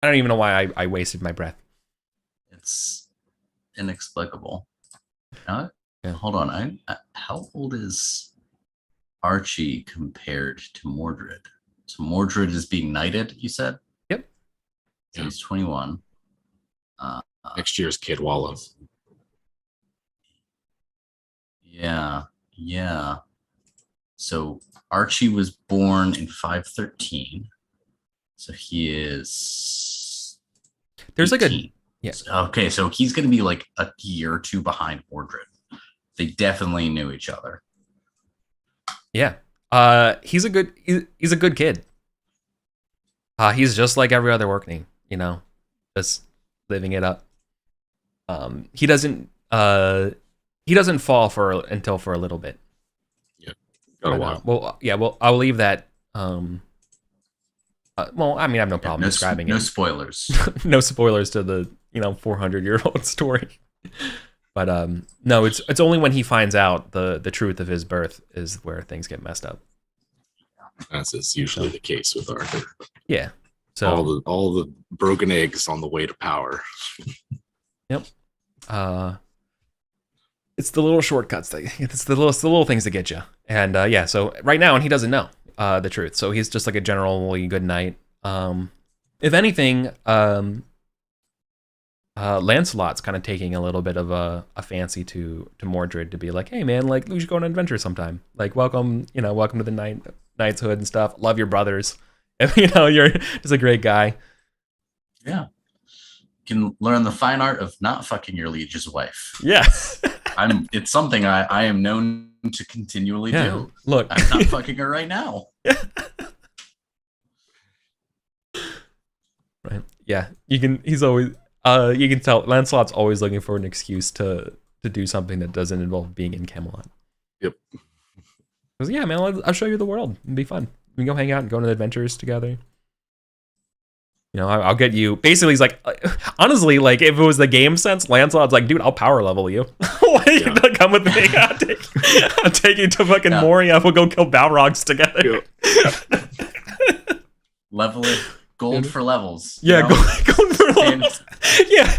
I don't even know why I wasted my breath. It's inexplicable. Yeah. Hold on. How old is Archie compared to Mordred? So Mordred is being knighted, you said? Yep. So he's 21. Next year's Cadwalla. Yeah. So Archie was born in 513. So he is. There's 18. like a. Yeah. Okay, so he's going to be like a year or two behind Mordred. They definitely knew each other. Yeah. He's a good kid. He's just like every other Orkney, just living it up. He doesn't fall until for a little bit. Yeah. Got a while. Well, I'll leave that. Well, I mean, I have no problem describing no it. Spoilers. No spoilers to the 400-year-old story. But no, it's only when he finds out the truth of his birth is where things get messed up. As is usually the case with Arthur. Yeah. So all the broken eggs on the way to power. Yep. It's the little shortcuts it's the little things that get you. And yeah, so right now, and he doesn't know the truth. So he's just like a generally good knight. If anything, Lancelot's kind of taking a little bit of a fancy to Mordred to be like, hey man, like we should go on an adventure sometime. Like welcome to the knightshood and stuff. Love your brothers. And, you're just a great guy. Yeah. You can learn the fine art of not fucking your liege's wife. Yeah. It's something I am known to continually do. Look, I'm not fucking her right now. Right. Yeah. He's always you can tell Lancelot's always looking for an excuse to do something that doesn't involve being in Camelot. Yep. Because yeah, man, I'll show you the world. It'll be fun. We can go hang out and go on adventures together. I'll get you. Basically, he's like, honestly, like if it was the game sense, Lancelot's like, dude, I'll power level you. Why don't you come with me? I'll take you to fucking Moria. We'll go kill Balrogs together. Yep. Level it. Gold for levels. Yeah, gold for levels. Yeah,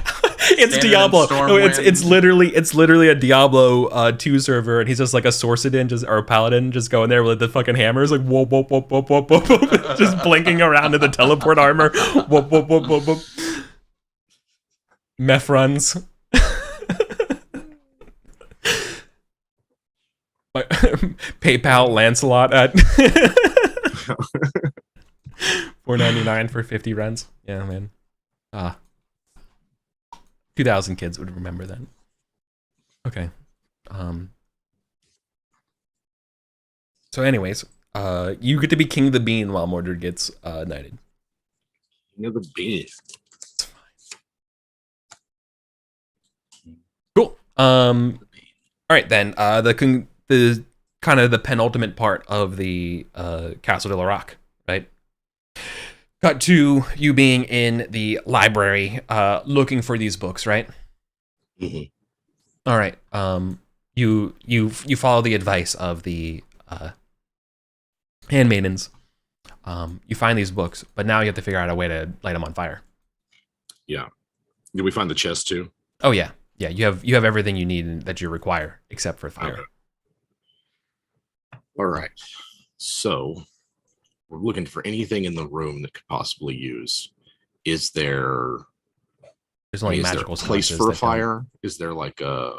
it's Diablo. No, it's literally a Diablo 2 server, and he's just like a Sorcerer or a Paladin, just going there with the fucking hammers, like whoop whoop whoop whoop whoop whoop, whoop just blinking around in the teleport armor. Whoop whoop whoop whoop whoop. Meth runs. PayPal Lancelot at $4.99 for 50 runs. Yeah, man. 2,000 kids would remember that. Okay. So anyways, you get to be King of the Bean while Mordred gets knighted. King of the Bean. It's fine. Cool. All right then. The kind of the penultimate part of the Castle de la Roque, right? Cut to you being in the library, looking for these books, right? Mm-hmm. All right. You follow the advice of the handmaidens. You find these books, but now you have to figure out a way to light them on fire. Yeah. Did we find the chest too? Oh yeah, yeah. You have everything you need that you require except for fire. Okay. All right. So we're looking for anything in the room that could possibly use. Is there? There's only is magical there a place sconces for a that come- fire? Is there like a?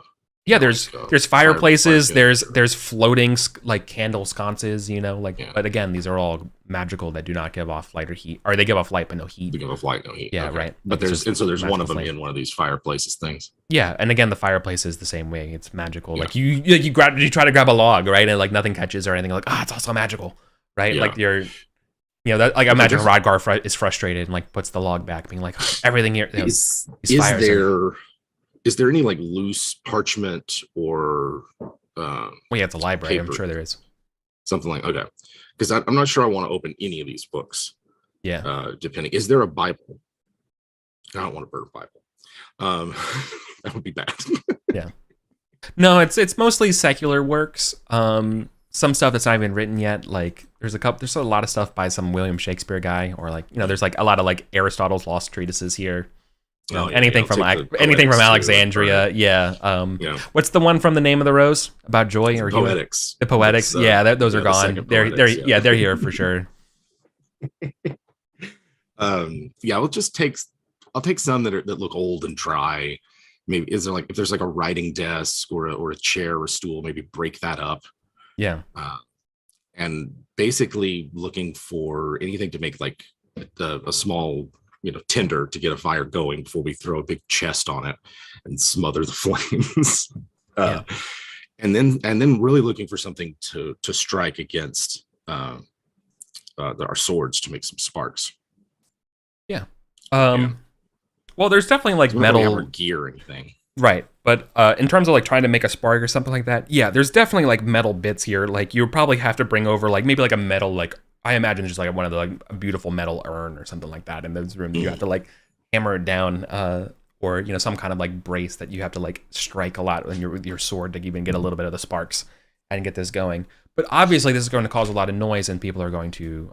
Yeah, there's fireplaces. fire pit? There's floating like candle sconces. Like. Yeah. But again, these are all magical that do not give off light or heat, or they give off light but no heat. We give off light, no heat. Yeah, Okay. right. But Like, there's it's just there's one of them magical flame. in one of these fireplaces things. Yeah, and again, the fireplace is the same way. It's magical. Yeah. Like you try to grab a log, right, and like nothing catches or anything. Like it's also magical, right? Yeah. Like that. Like I imagine there's- Rodgar is frustrated and like puts the log back, being like everything here. Is fires there any like loose parchment or Well, yeah, it's a library. I'm paper. sure there is. something like okay? Because I'm not sure I want to open any of these books. Yeah. Depending, is there a Bible? I don't want to burn a Bible. That would be bad. No, it's mostly secular works. Some stuff that's not even written yet. Like there's a lot of stuff by some William Shakespeare guy, or like there's like a lot of like Aristotle's lost treatises here. Oh, yeah, anything I'll from take the anything from Poetics too, Alexandria. right. Yeah. Yeah, What's the one from The Name of the Rose about joy or humor? Poetics. The Poetics. That's, Yeah, those yeah, are the gone. second They're Poetics, they're here for sure. Yeah, I'll take some that look old and dry. Maybe if there's like a writing desk or a chair or stool, maybe break that up. Yeah. And basically looking for anything to make like a small tinder to get a fire going before we throw a big chest on it and smother the flames. Yeah. And then really looking for something to strike against our swords to make some sparks. Well, there's definitely like We don't really have metal our gear or anything. right, but in terms of like trying to make a spark or something like that, yeah, there's definitely like metal bits here. Like you probably have to bring over like maybe like a metal, like I imagine just like one of the like a beautiful metal urn or something like that in this room. You have to like hammer it down, or some kind of like brace that you have to like strike a lot with your sword to even get a little bit of the sparks and get this going. But obviously, this is going to cause a lot of noise, and people are going to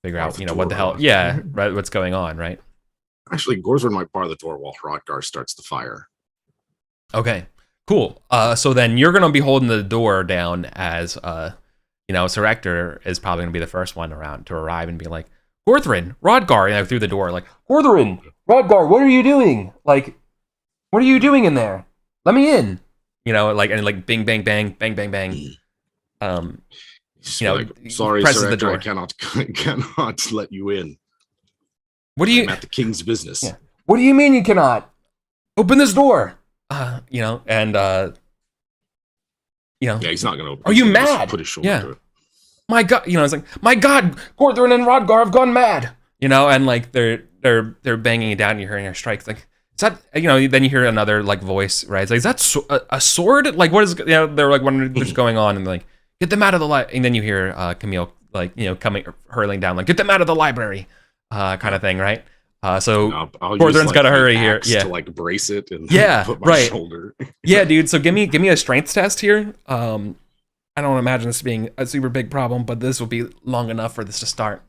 figure out what the hell, yeah, right, what's going on, right? Actually, Gorzard might bar the door while Hrodgar starts the fire. Okay, cool. So then you're going to be holding the door down as, Sir Ector is probably going to be the first one around to arrive and be like, Gorthrin, Rodgar, through the door, like, Gorthrin, Rodgar, what are you doing? Like, what are you doing in there? Let me in. And bing, bang, bang, bang, bang, bang. Sorry, presses Sir the Ector, door. I cannot let you in. What do you? I'm at the king's business. Yeah. What do you mean you cannot? Open this door. Yeah, he's not going to open. Are He's you gonna just mad? Put his shoulder Yeah. to it. My God, it's like, my God, Gorthrin and Rodgar have gone mad. And like they're banging it down. And you're hearing their strikes. Like, is that then you hear another like voice, right? It's like, is that a sword? Like, what is? They're like wondering what's going on, and like, get them out of the library. And then you hear Camille like coming hurling down, like, get them out of the library, kind of thing, right? So I'll Gorthrin's use, gotta the hurry here. axe Yeah. to like brace it and Yeah, put my right. shoulder. Yeah, dude. So give me a strength test here. I don't imagine this being a super big problem, but this will be long enough for this to start.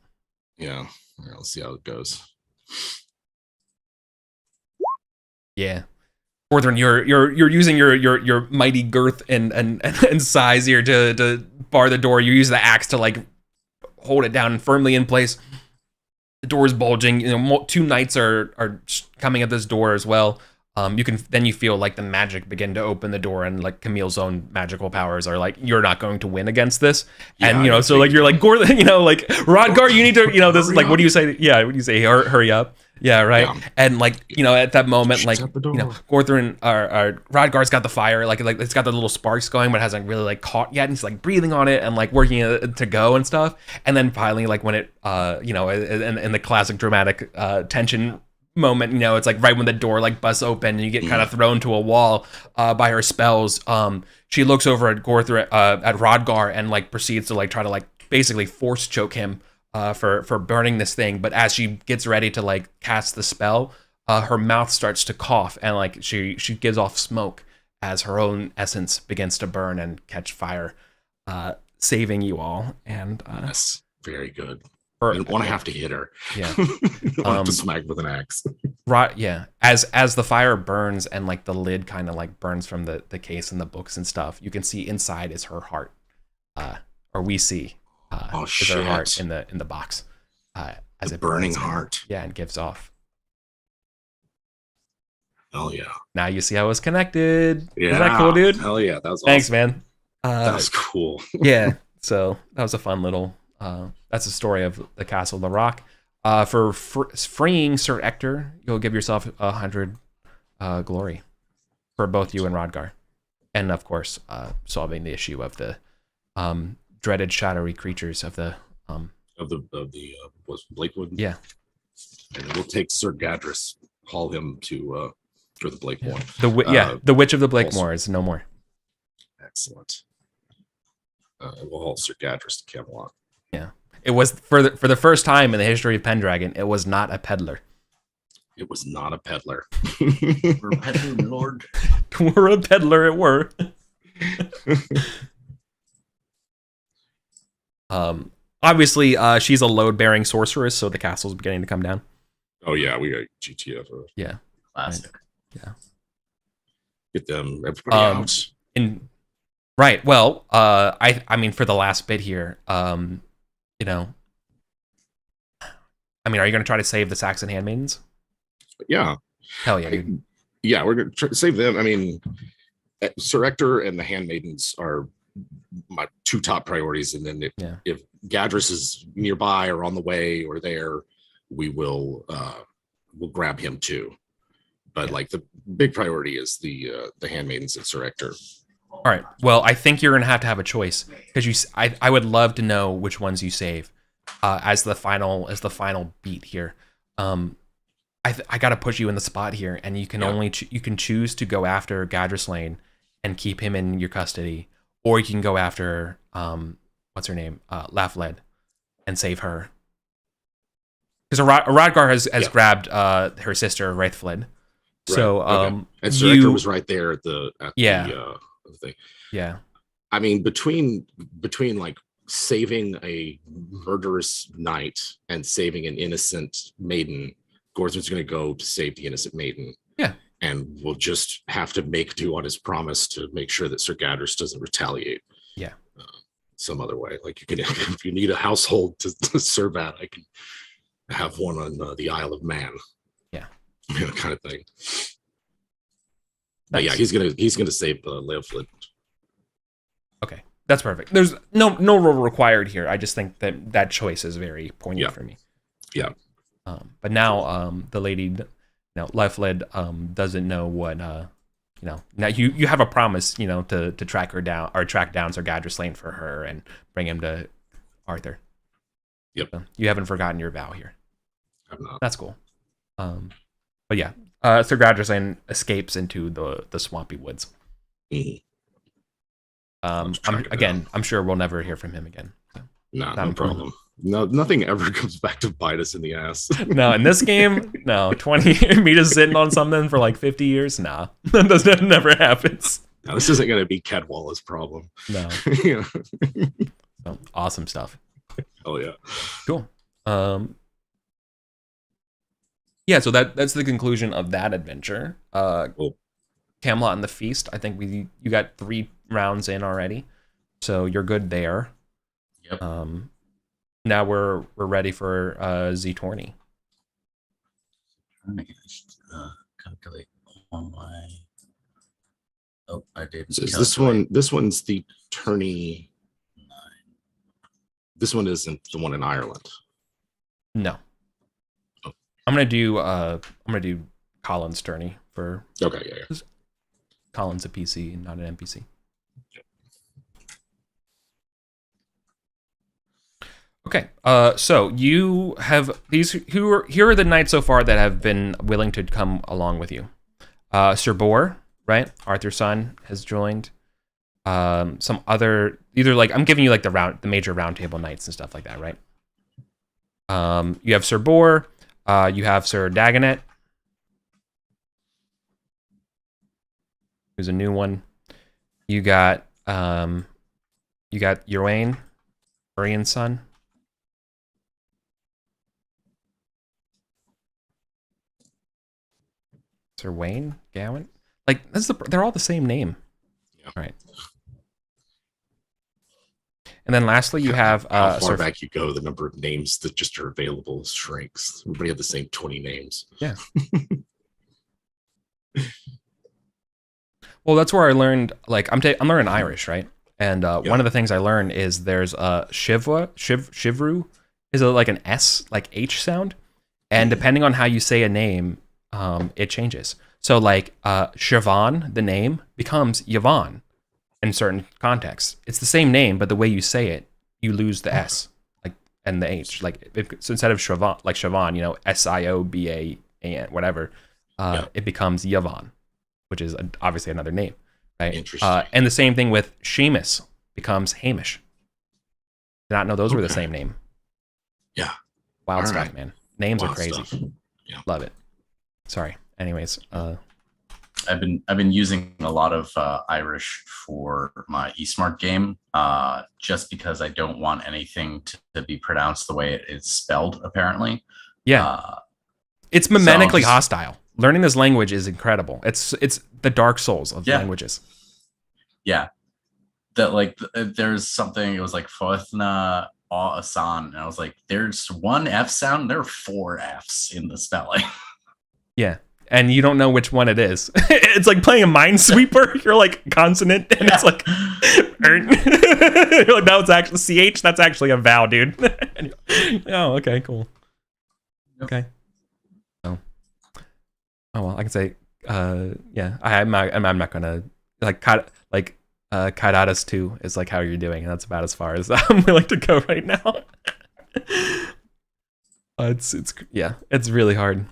Yeah, let's see how it goes. Yeah, Gorthrin, you're using your mighty girth and size here to bar the door. You use the axe to like hold it down firmly in place. The door is bulging. Two knights are coming at this door as well. You feel like the magic begin to open the door, and like Camille's own magical powers are like, you're not going to win against this. Yeah, And so like you're like Gorthrin, like Rodgar, you need to, this is like, what do you say? Yeah, what do you say? Hurry up. Yeah, right. Yeah. And like at that moment, like Shut the door. Gorthrin or Rodgar's got the fire, like it's got the little sparks going, but it hasn't really like caught yet. And he's like breathing on it and like working it to go and stuff. And then finally, like when it in the classic dramatic tension moment, it's like right when the door like busts open and you get kind of thrown to a wall by her spells. She looks over at at Rodgar and like proceeds to like try to like basically force choke him for burning this thing. But as she gets ready to like cast the spell, her mouth starts to cough and like she gives off smoke as her own essence begins to burn and catch fire, saving you all. And yes, very good. I didn't want to have to hit her. Yeah. I want to smack with an axe. Right, yeah. As the fire burns and like the lid kind of like burns from the case and the books and stuff, you can see inside is her heart. Or we see is her heart in the box. As it burning burns heart. Yeah, and gives off. Oh yeah. Now you see how it's connected. Yeah. Isn't that cool, dude? Hell yeah. That was Thanks, awesome. man. That was cool. Yeah. So that was a fun little that's the story of the Castle of the Rock. For freeing Sir Ector, you'll give yourself 100 glory for both you and Rodgar, and of course, solving the issue of the dreaded shadowy creatures of the was Blakewood. Yeah, and we'll take Sir Gadris, haul him to for the Blakemore. The Witch of the Blakemore is no more. Excellent. We'll haul Sir Gadris to Camelot. Yeah. It was for the first time in the history of Pendragon, it was not a peddler. It was not a peddler. We're a peddler, my lord. We're a peddler, it were. Obviously, she's a load-bearing sorceress, so the castle's beginning to come down. Oh yeah, we got GTF. Yeah. Classic. Right. Yeah. Get them everybody out. Right. Well, I mean, for the last bit here, I mean, are you going to try to save the Saxon handmaidens? Yeah. Hell yeah, dude. Yeah, we're going to try to save them. I mean, Sir Ector and the handmaidens are my two top priorities. And then if Gadris is nearby or on the way or there, we'll grab him too. But like the big priority is the handmaidens and Sir Ector. All right. Well, I think you're going to have a choice because I would love to know which ones you save as the final beat here. I got to push you in the spot here, and you can only you can choose to go after Gadris Lane and keep him in your custody, or you can go after what's her name, Lafled, and save her. Because Rodgar has grabbed her sister Wraithfled. Right. So and Sir Ector was right there at the thing. Yeah. I mean, between like saving a murderous knight and saving an innocent maiden, Gorthrin's going to go to save the innocent maiden. Yeah. And we'll just have to make do on his promise to make sure that Sir Gadris doesn't retaliate. Yeah. Some other way. Like you can, if you need a household to serve at, I can have one on the Isle of Man. Yeah. Kind of thing. But yeah, he's gonna save Leoflid. Okay, that's perfect. There's no role required here. I just think that choice is very poignant for me. Yeah. But now the lady, Leoflid doesn't know what now you have a promise, to track her down or track down Sir Gadris Lane for her and bring him to Arthur. Yep. So you haven't forgotten your vow here. I'm not. That's cool. But yeah, Sir Gadris Lane escapes into the swampy woods. Mm-hmm. I'm sure we'll never hear from him again. So, no problem. No, nothing ever comes back to bite us in the ass. No, in this game, no. 20 me just sitting on something for like 50 years, nah. That never happens. No, this isn't going to be Cadwalla's problem. No. So, awesome stuff. Oh yeah. Cool. Yeah, so that's the conclusion of that adventure. Cool. Camelot and the Feast. I think you got 3 rounds in already, so you're good there. Yep. Now we're ready for Z Tourney. I'm trying to calculate on my. Oh, I did. So this one's the tourney. 9. This one isn't the one in Ireland. No. Oh. I'm gonna do Colin's tourney for. Okay, yeah. Colin's a PC, not an NPC. Okay. So you have these. Here are the knights so far that have been willing to come along with you. Sir Bor, right? Arthur's son has joined. Some other either like I'm giving you like the major round table knights and stuff like that, right? You have Sir Bor. You have Sir Dagonet, who's a new one. You got Urwain, Urian's son. Sir Wayne Gowan. Like they're all the same name. Yeah. All right. And then lastly, you have how far back you go, the number of names that just are available shrinks. Everybody had the same 20 names. Yeah. Well, that's where I learned. Like I'm learning Irish, right? And one of the things I learned is there's a shivru is like an S like H sound, and depending on how you say a name, it changes. So like Siobhan, the name, becomes Yvonne in certain contexts. It's the same name, but the way you say it, you lose the S like and the H. Like so instead of Siobhan, like Siobhan, you know, Sioban, whatever, it becomes Yvonne, which is obviously another name, right? Interesting. And the same thing with Seamus becomes Hamish. Did not know those were the same name. Yeah. Wild All stuff, right. man. Names are crazy. Stuff. Yeah. Love it. Sorry. Anyways, I've been using a lot of Irish for my eSmart game, just because I don't want anything to be pronounced the way it's spelled. Apparently, yeah, it's memetically so hostile. Learning this language is incredible. It's the Dark Souls of languages. Yeah, that like there's something. It was like Foethna Asan, and I was like, there's one F sound. There are 4 Fs in the spelling. Yeah. And you don't know which one it is. It's like playing a Minesweeper. You're like consonant, and it's like, you're like that was actually CH. That's actually a vowel, dude. Oh, okay, cool. Okay. Oh well, I can say, yeah. I'm not gonna like Kaidatas 2 is like how you're doing, and that's about as far as I'm willing to go right now. It's really hard.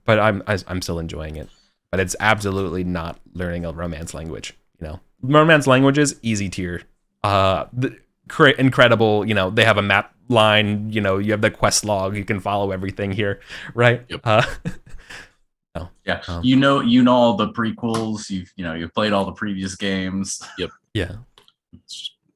But I'm still enjoying it. But it's absolutely not learning a Romance language. You know, Romance languages, easy tier. Incredible. You know, they have a map line. You know, you have the quest log. You can follow everything here, right? Yep. No. Yeah. You know all the prequels. You've played all the previous games. Yep. Yeah.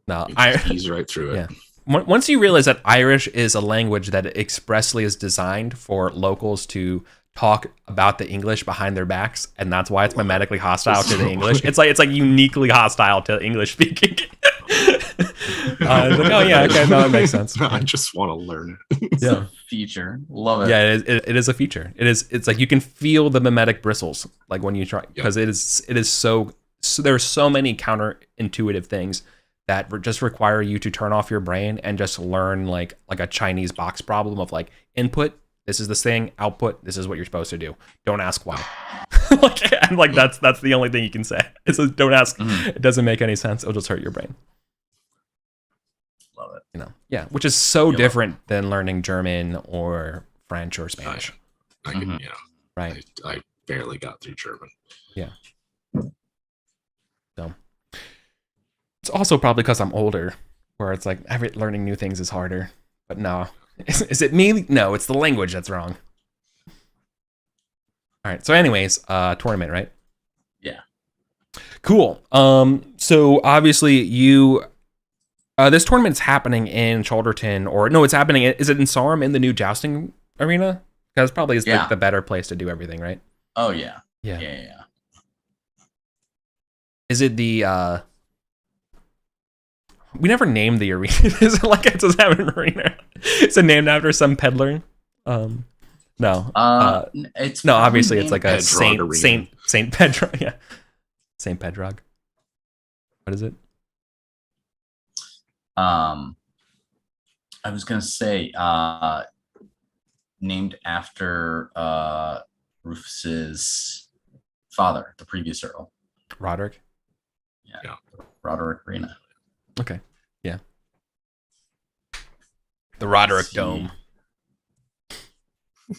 No, ease right through it. Yeah. Once you realize that Irish is a language that expressly is designed for locals to talk about the English behind their backs, and that's why it's memetically hostile to the English. It's like uniquely hostile to English speaking. Like, oh yeah, okay, no, that makes sense. I just want to learn it. It's a feature. Love it. Yeah, it is a feature. It's like you can feel the memetic bristles like when you try, because it is so there's so many counterintuitive things that just require you to turn off your brain and just learn like a Chinese box problem of like input. This is this thing. Output. This is what you're supposed to do. Don't ask why. like that's the only thing you can say. It says don't ask. Mm-hmm. It doesn't make any sense. It'll just hurt your brain. Love it. You know. Yeah, which is so different than learning German or French or Spanish. I can, right. I barely got through German. Yeah. So it's also probably because I'm older, where it's like learning new things is harder. But no. Is it me? No, it's the language that's wrong. All right. So anyways, tournament, right? Yeah. Cool. So obviously you this tournament's happening in Chalderton, or no, it's happening. Is it in Sarum in the new jousting arena? Because probably is like the better place to do everything, right? Oh yeah. Yeah. Is it the we never named the arena. Is it like it doesn't have an arena? Is it named after some peddler? No. It's no. Obviously, it's like a Pedrog Saint Pedrog. Yeah, Saint Pedrog. What is it? I was gonna say named after Rufus's father, the previous Earl. Roderick. Yeah. Roderick Arena. Okay. Yeah. Roderick Dome.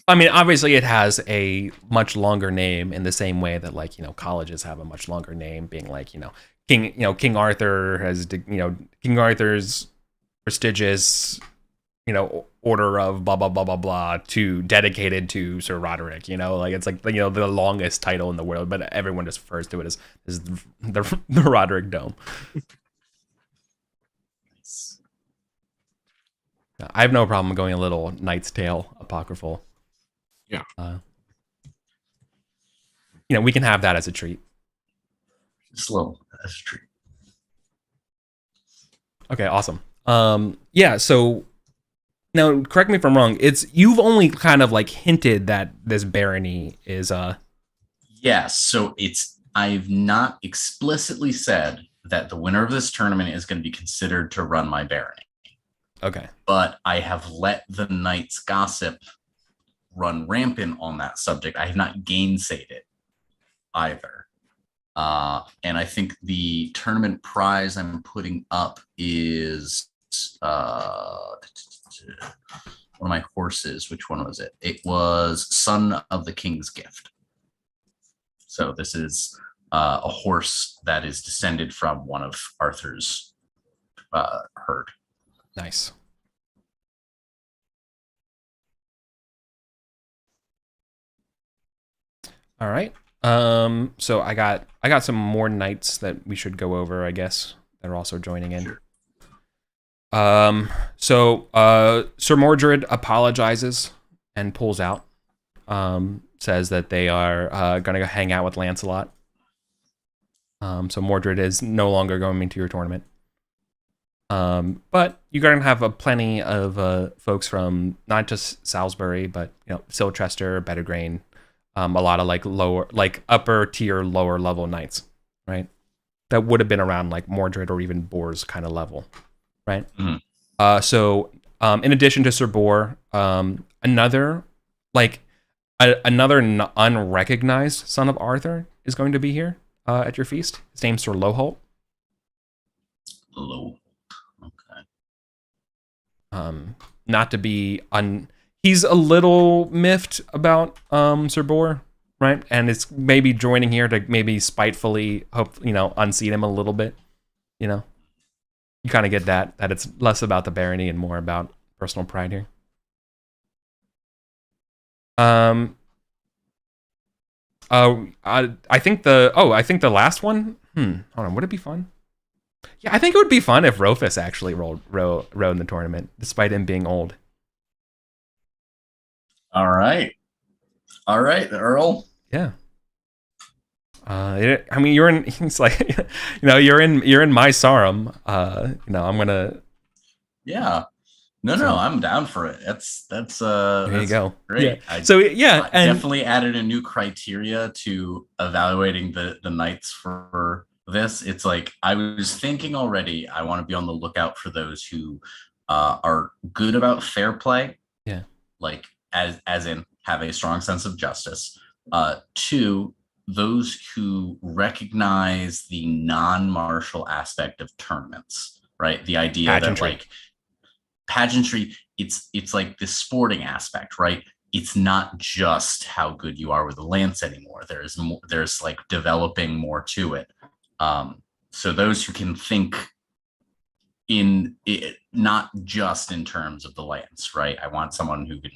I mean, obviously, it has a much longer name in the same way that, like, colleges have a much longer name, being like, King Arthur has, King Arthur's prestigious, order of blah blah blah blah blah to dedicated to Sir Roderick. Like it's like the longest title in the world, but everyone just refers to it as the Roderick Dome. I have no problem going a little Knight's Tale apocryphal. Yeah. We can have that as a treat. Just a little as a treat. Okay, awesome. Yeah, so now correct me if I'm wrong. You've only kind of like hinted that this barony is Yes, so I've not explicitly said that the winner of this tournament is going to be considered to run my barony. Okay. But I have let the Knights gossip run rampant on that subject. I have not gainsaid it either. And I think the tournament prize I'm putting up is one of my horses. Which one was it? It was Son of the King's Gift. So this is a horse that is descended from one of Arthur's herd. Nice. All right. So I got some more knights that we should go over, I guess, that are also joining in. Sure. So Sir Mordred apologizes and pulls out. Says that they are gonna go hang out with Lancelot. So Mordred is no longer going into your tournament. But you're gonna have plenty of folks from not just Salisbury, but Silchester, Bettergrain, a lot of like upper tier, lower level knights, right? That would have been around like Mordred or even Boar's kind of level, right? Mm-hmm. So in addition to Sir Boar, another unrecognized son of Arthur is going to be here at your feast. His name's Sir Loholt. Low. Okay. Not to be he's a little miffed about Sir Boar, right? And it's maybe joining here to maybe spitefully unseat him a little bit. You kind of get that it's less about the barony and more about personal pride here. I think the last one. Hold on, would it be fun? Yeah, I think it would be fun if Rufus actually rode in the tournament, despite him being old. All right, Earl. Yeah. I mean, you're in. It's like, you're in my Sarum. I'm gonna. Yeah. No, I'm down for it. That's there you go. Great. Yeah. I definitely added a new criteria to evaluating the knights for this. It's like I was thinking already. I want to be on the lookout for those who are good about fair play. Yeah. Like as in have a strong sense of justice. Two, those who recognize the non-martial aspect of tournaments. Right. The idea Pageantry. that like. Pageantry, it's like this sporting aspect, right? It's not just how good you are with the lance anymore. There's more, there's like developing more to it. So those who can think in it, not just in terms of the lance, right? I want someone who can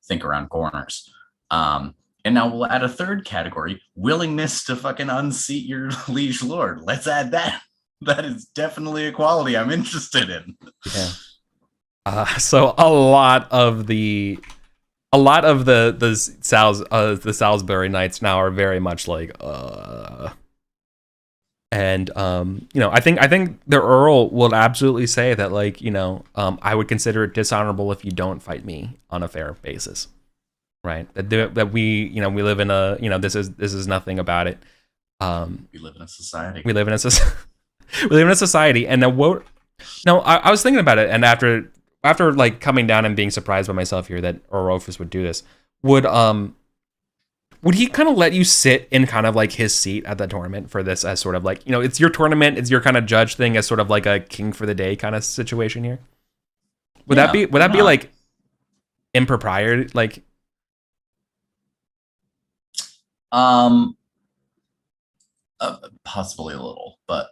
think around corners. And now we'll add a third category: willingness to fucking unseat your liege lord. Let's add that. That is definitely a quality I'm interested in. Yeah. So a lot of the Salisbury Knights now are very much like and I think the Earl will absolutely say that, like, I would consider it dishonorable if you don't fight me on a fair basis, right? That we we live in a this is nothing about it. We live in a society. We live in a society, and now I was thinking about it, and after like coming down and being surprised by myself here that Orofus would do this, would he kind of let you sit in kind of like his seat at the tournament for this as sort of like, it's your tournament, it's your kind of judge thing as sort of like a king for the day kind of situation here? Would Yeah, that be why not? like impropriety? Like, Um, possibly a little, but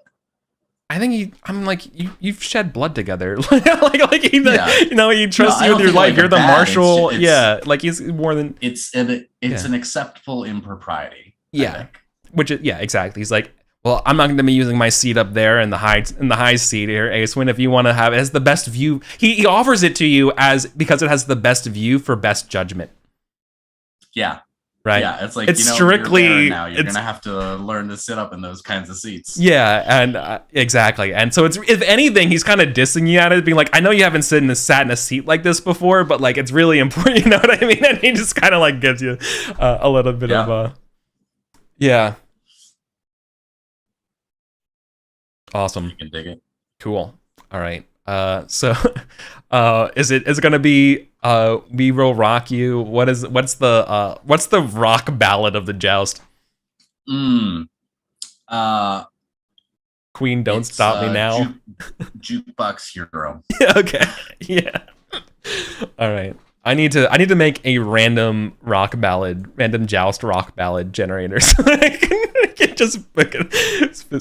I think I'm like you've shed blood together. like yeah. you know, he No, trusts I you with don't your think life. like a You're the bad. marshal. Yeah, like he's more than It's yeah. an acceptable impropriety, I Yeah, think. which is yeah, exactly. He's like, well, I'm not going to be using my seat up there in the high seat here, Acewin. If you want to have it has the best view, he offers it to you as because it has the best view for best judgment, Yeah. right? Yeah, it's like, It's you know, you're Baron strictly now. You're gonna have to learn to sit up in those kinds of seats. yeah, and exactly, and so it's if anything, he's kind of dissing you at it, being like, I know you haven't sat in a seat like this before, but like it's really important, you know what I mean? And he just kind of like gives you a little bit of yeah. Awesome. You can dig it. Cool. All right. So is it gonna be We Will Rock You? What's the rock ballad of the joust? Uh, Queen, don't it's stop me now. Jukebox Hero. Okay. Yeah. All right. I need to make a random joust rock ballad generator so I can just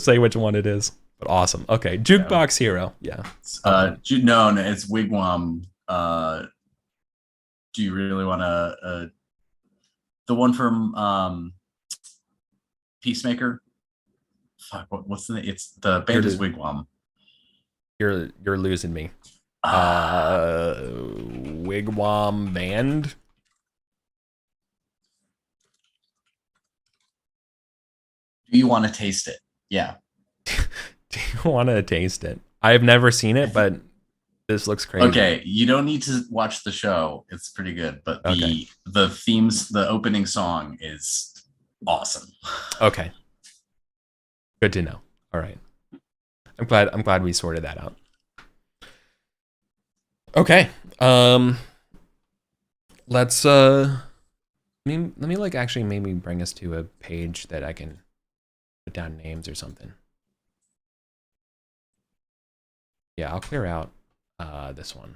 say which one it is. But awesome. Okay. Jukebox Hero. Yeah. No, it's Wigwam. Do you really want to the one from Peacemaker? Fuck, what's the name? It's the band is Wigwam. You're losing me. Wigwam band. Do you want to taste it? Yeah. Do you want to taste it? I've never seen it, but this looks crazy. Okay, you don't need to watch the show. It's pretty good, but the opening song is awesome. Okay. Good to know. All right. I'm glad we sorted that out. Okay. Let's let me like actually maybe bring us to a page that I can put down names or something. Yeah, I'll clear out this one.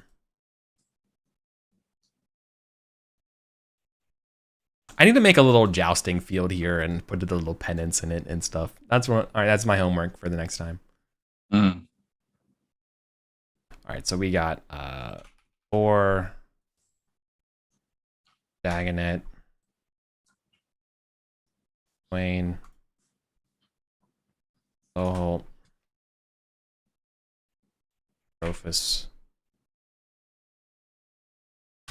I need to make a little jousting field here and put the little pennants in it and stuff. All right, that's my homework for the next time. Mm. All right, so we got 4 Dagonet, Wayne, Loholt, Rufus,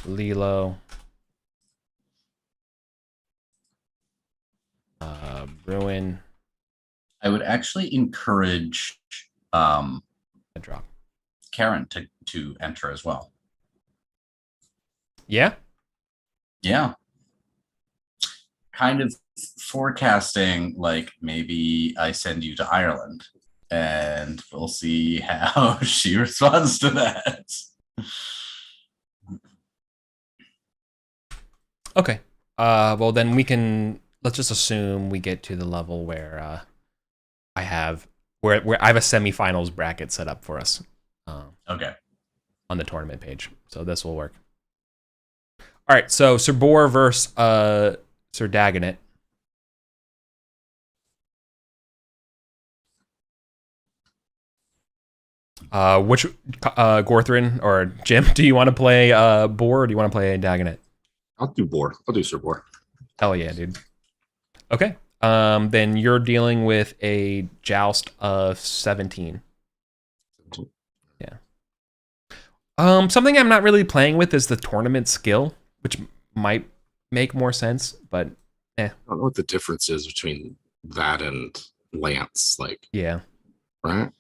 Lilo, Bruin. I would actually encourage Drop. Karen to enter as well. Yeah? Yeah. Kind of forecasting, like maybe I send you to Ireland and we'll see how she responds to that. Okay. Well, then let's just assume we get to the level where I have a semifinals bracket set up for us. Okay. On the tournament page. So this will work. All right, so Sir Bor versus Sir Dagonet. Which Gorthrin or Jim, do you want to play Bor or do you want to play Dagonet? I'll do Bor. I'll do Sir Bor. Hell yeah, dude. Okay. Then you're dealing with a joust of 17. Yeah. Something I'm not really playing with is the tournament skill, which might make more sense, but I don't know what the difference is between that and Lance, like. Yeah. Right?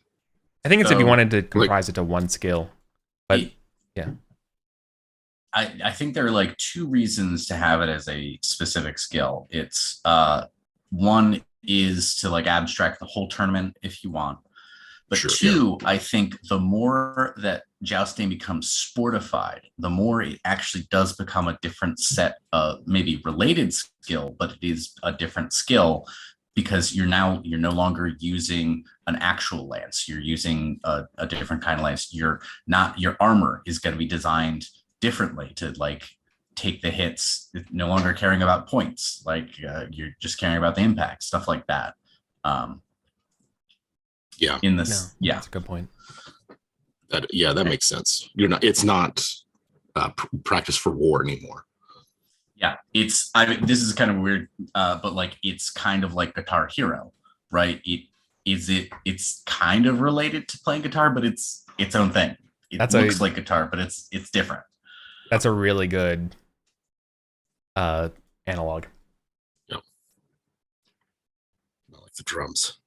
I think it's if you wanted to comprise it to one skill. But yeah. I think there are like 2 reasons to have it as a specific skill. It's one is to like abstract the whole tournament if you want. But sure, 2, yeah. I think the more that jousting becomes sportified, the more it actually does become a different set of maybe related skill, but it is a different skill because you're no longer using an actual lance. You're using a different kind of lance. Your armor is going to be designed differently to like take the hits, no longer caring about points. Like you're just caring about the impact, stuff like that. Yeah. In this, yeah, that's a good point. That makes sense. It's not practice for war anymore. Yeah, this is kind of weird, but like it's kind of like Guitar Hero, right? It's kind of related to playing guitar, but it's its own thing. It looks like guitar, but it's different. That's a really good analog. Yep. I like the drums.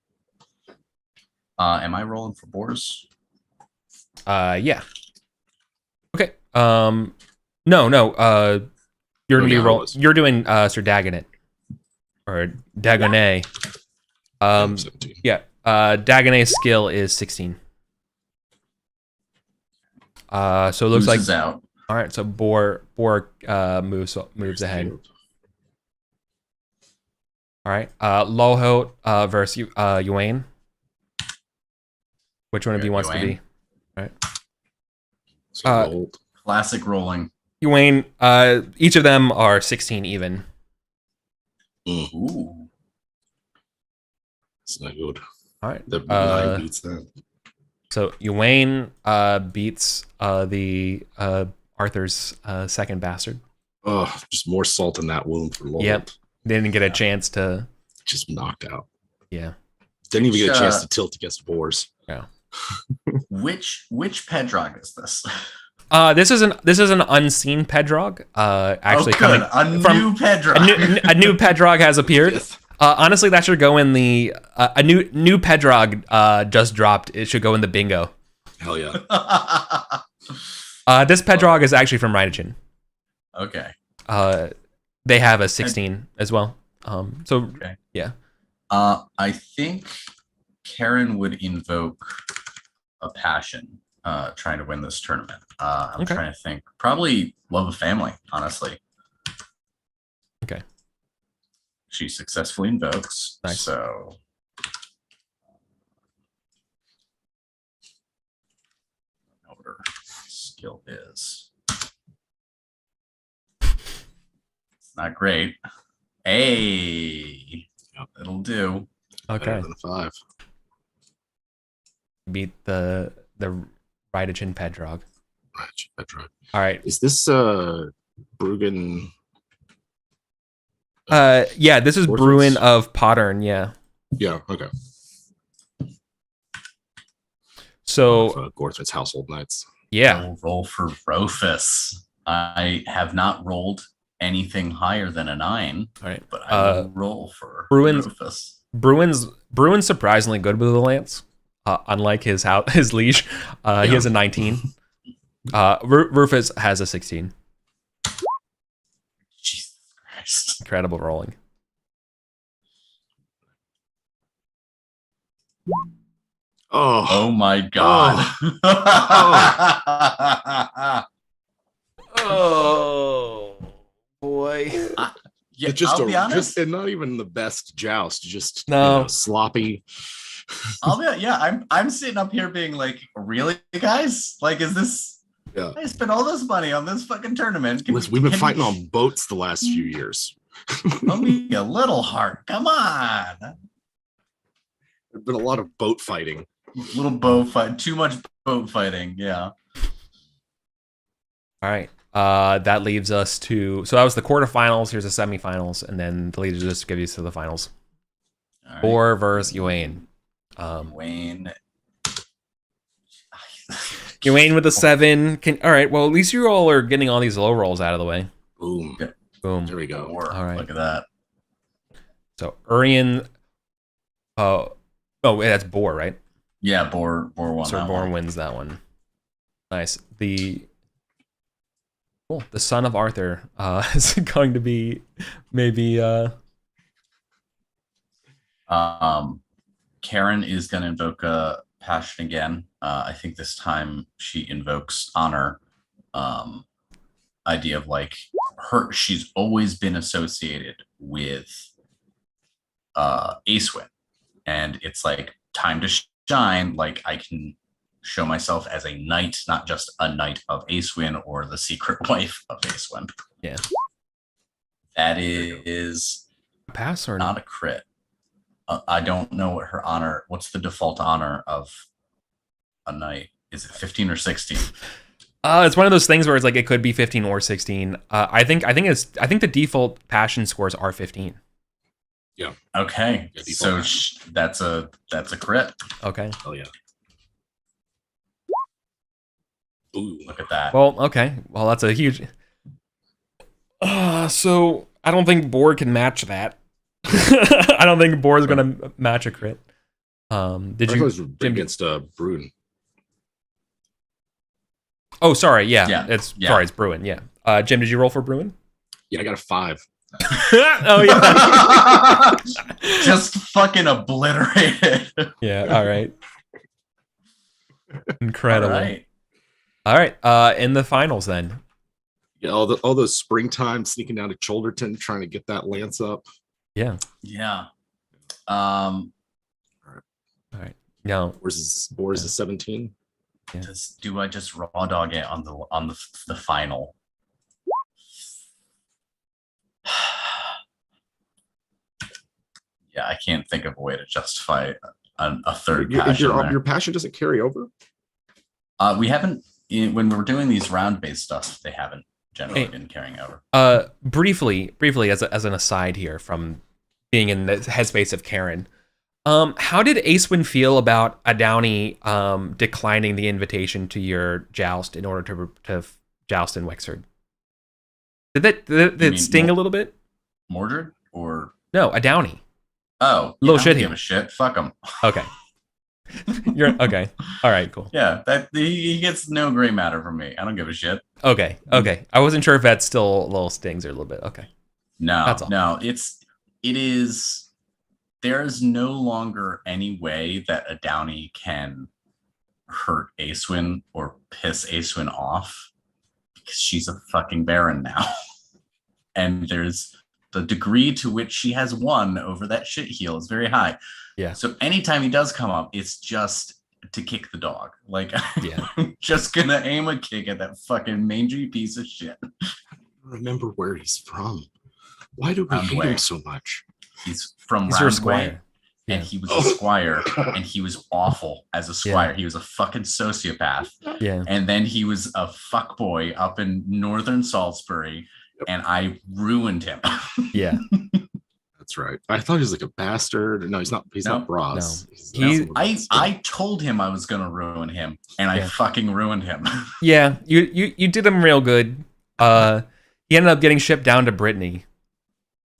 Am I rolling for boars? Yeah. Okay. No. You're gonna be rolling. You're doing Sir Dagonet or Dagonet. 17. Yeah. Dagonet's skill is 16. So it looks like out. All right. So Boar moves ahead. All right. Lohot versus Yuane. Which one of you wants to be? All right. So Classic rolling. Yuane, each of them are 16 even. Ooh. It's not good. All right. The 9 beats that. So Yuane beats the Arthur's second bastard. Oh, just more salt in that wound for Lord. Yep. Didn't get a chance to. Just knocked out. Yeah. Didn't even get a chance to tilt against boars. Yeah. Which Pedrog is this? This is an unseen Pedrog. Actually coming from new Pedrog. A new Pedrog has appeared. Honestly, that should go in the a new Pedrog just dropped. It should go in the bingo. Hell yeah. This Pedrog is actually from Rhydachin. Okay. They have a 16 as well. Okay. Yeah. I think Karen would invoke a passion, trying to win this tournament. I'm trying to think. Probably love of family, honestly. Okay. She successfully invokes. Nice. So I don't know what her skill is. It's not great. Hey, it'll do. Okay. Better than 5. Beat the Rhydachin Pedrog. Rhydachin Pedrog. All right. Is this Bruggen? Yeah, this is Bruin of Pottern. Yeah. Yeah. Okay. So Gorthred's household knights. Yeah. I'll roll for Rufus. I have not rolled anything higher than a 9. All right. But I will roll for Rufus. Bruin's surprisingly good with the lance. Unlike his liege, he has a 19. Rufus has a 16. Jesus Christ! Incredible rolling. Oh my God! Oh boy! Yeah, It's just I'll be honest. and not even the best joust. Just sloppy. I'm sitting up here being like, really, guys? Like, is this? Yeah. I spent all this money on this fucking tournament. We've been fighting on boats the last few years. Let me a little heart. Come on. There's been a lot of boat fighting. Little boat fight. Too much boat fighting. Yeah. All right. That leaves us to. So that was the quarterfinals. Here's the semifinals, and then the leaders just give you to the finals. Right. Boar versus Yuane. Wayne. Yuane with a 7. All right. Well, at least you all are getting all these low rolls out of the way. Boom. Yeah. Boom. There we go. All right. Look at that. So Urian. Oh, that's Boar, right? Yeah, Boar won. So Boar wins that one. Nice. The son of Arthur is going to be maybe. Karen is going to invoke a passion again. I think this time she invokes honor. Idea of like she's always been associated with Acewin, and it's like time to shine. Like I can show myself as a knight, not just a knight of Acewin or the secret wife of Acewin. Yeah. That is Pass or not a crit. I don't know what her honor. What's the default honor of a knight? Is it 15 or 16? It's one of those things where it's like it could be 15 or 16. I think the default passion scores are 15. Yeah. Okay. Yeah, so that's a crit. Okay. Oh yeah. Ooh. Look at that. Well, okay. Well, that's a huge. So I don't think Boar can match that. I don't think Boar is going to match a crit. Did you? Jim against Bruin? Oh, sorry. Yeah. Sorry, it's Bruin. Yeah. Jim, did you roll for Bruin? Yeah, I got a 5. Oh yeah. Just fucking obliterated. Yeah. All right. Incredible. All right. In the finals, then. Yeah, all those springtime sneaking down to Cholderton, trying to get that lance up. Yeah. Yeah. All right. Now, Boar's a 17. Yeah. Do I just raw dog it on the final? Yeah, I can't think of a way to justify a third passion. Your passion doesn't carry over? We haven't, when we're doing these round-based stuff, they haven't generally been carrying over. Briefly, as an aside here from being in the headspace of Karen, how did Acewin feel about Adowny declining the invitation to your joust in order to joust in Wexford? Did it sting a little bit? Mordred or no, Adowny? Oh, little shit. Give a shit. Fuck him. Okay. You're okay. All right, cool. Yeah, that he gets no gray matter from me. I don't give a shit. Okay. I wasn't sure if that still a little stings or a little bit. Okay. No, that's all. No, it is. There is no longer any way that Adowny can hurt Acewin or piss Acewin off because she's a fucking baron now, and there's the degree to which she has won over that shit heel is very high. Yeah. So anytime he does come up, it's just to kick the dog. Like, yeah. I'm just gonna aim a kick at that fucking mangy piece of shit. I don't remember where he's from. Why do we hate him so much? He's from Roundway, and he was a squire, and he was awful as a squire. Yeah. He was a fucking sociopath. Yeah. And then he was a fuckboy up in northern Salisbury, and I ruined him. Yeah. That's right. I thought he was like a bastard. No, he's not. He's not Bras. No. I told him I was gonna ruin him, and I fucking ruined him. Yeah, you did him real good. He ended up getting shipped down to Brittany.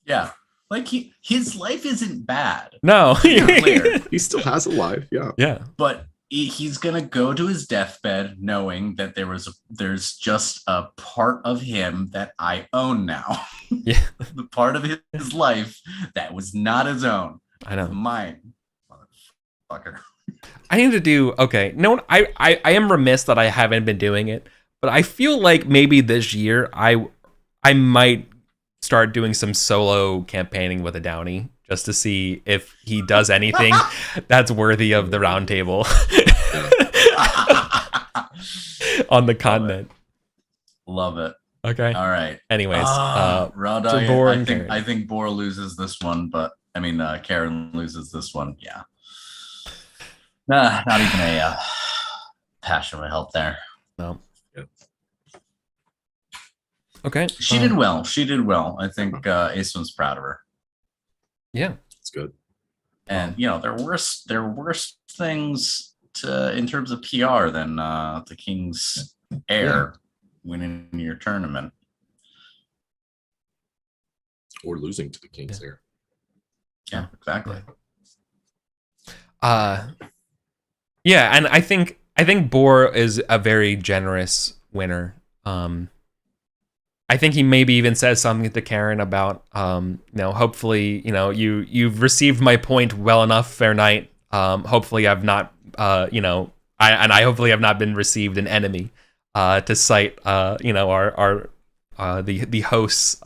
Yeah, like his life isn't bad. No, he still has a life. Yeah, yeah. But he's gonna go to his deathbed knowing that there's just a part of him that I own now. Yeah, the part of his life that was not his own. I know, mine, motherfucker. I need to do okay. No, I am remiss that I haven't been doing it, but I feel like maybe this year I might start doing some solo campaigning with Adowny just to see if he does anything that's worthy of the round table on the continent. Love it. Okay. All right. Anyways, I think Boar loses this one, but I mean Karen loses this one. Yeah. Nah, not even a passion would help there. No. Okay. She did well. She did well. I think Acewin's proud of her. Yeah, it's good. And you know, there are worse things in terms of PR than the King's heir winning your tournament or losing to the King's heir. Yeah, exactly. Yeah, and I think Boar is a very generous winner. I think he maybe even says something to Karen about, hopefully, you've received my point well enough, fair knight. Hopefully I've not, I hopefully have not been received an enemy, to cite, the host's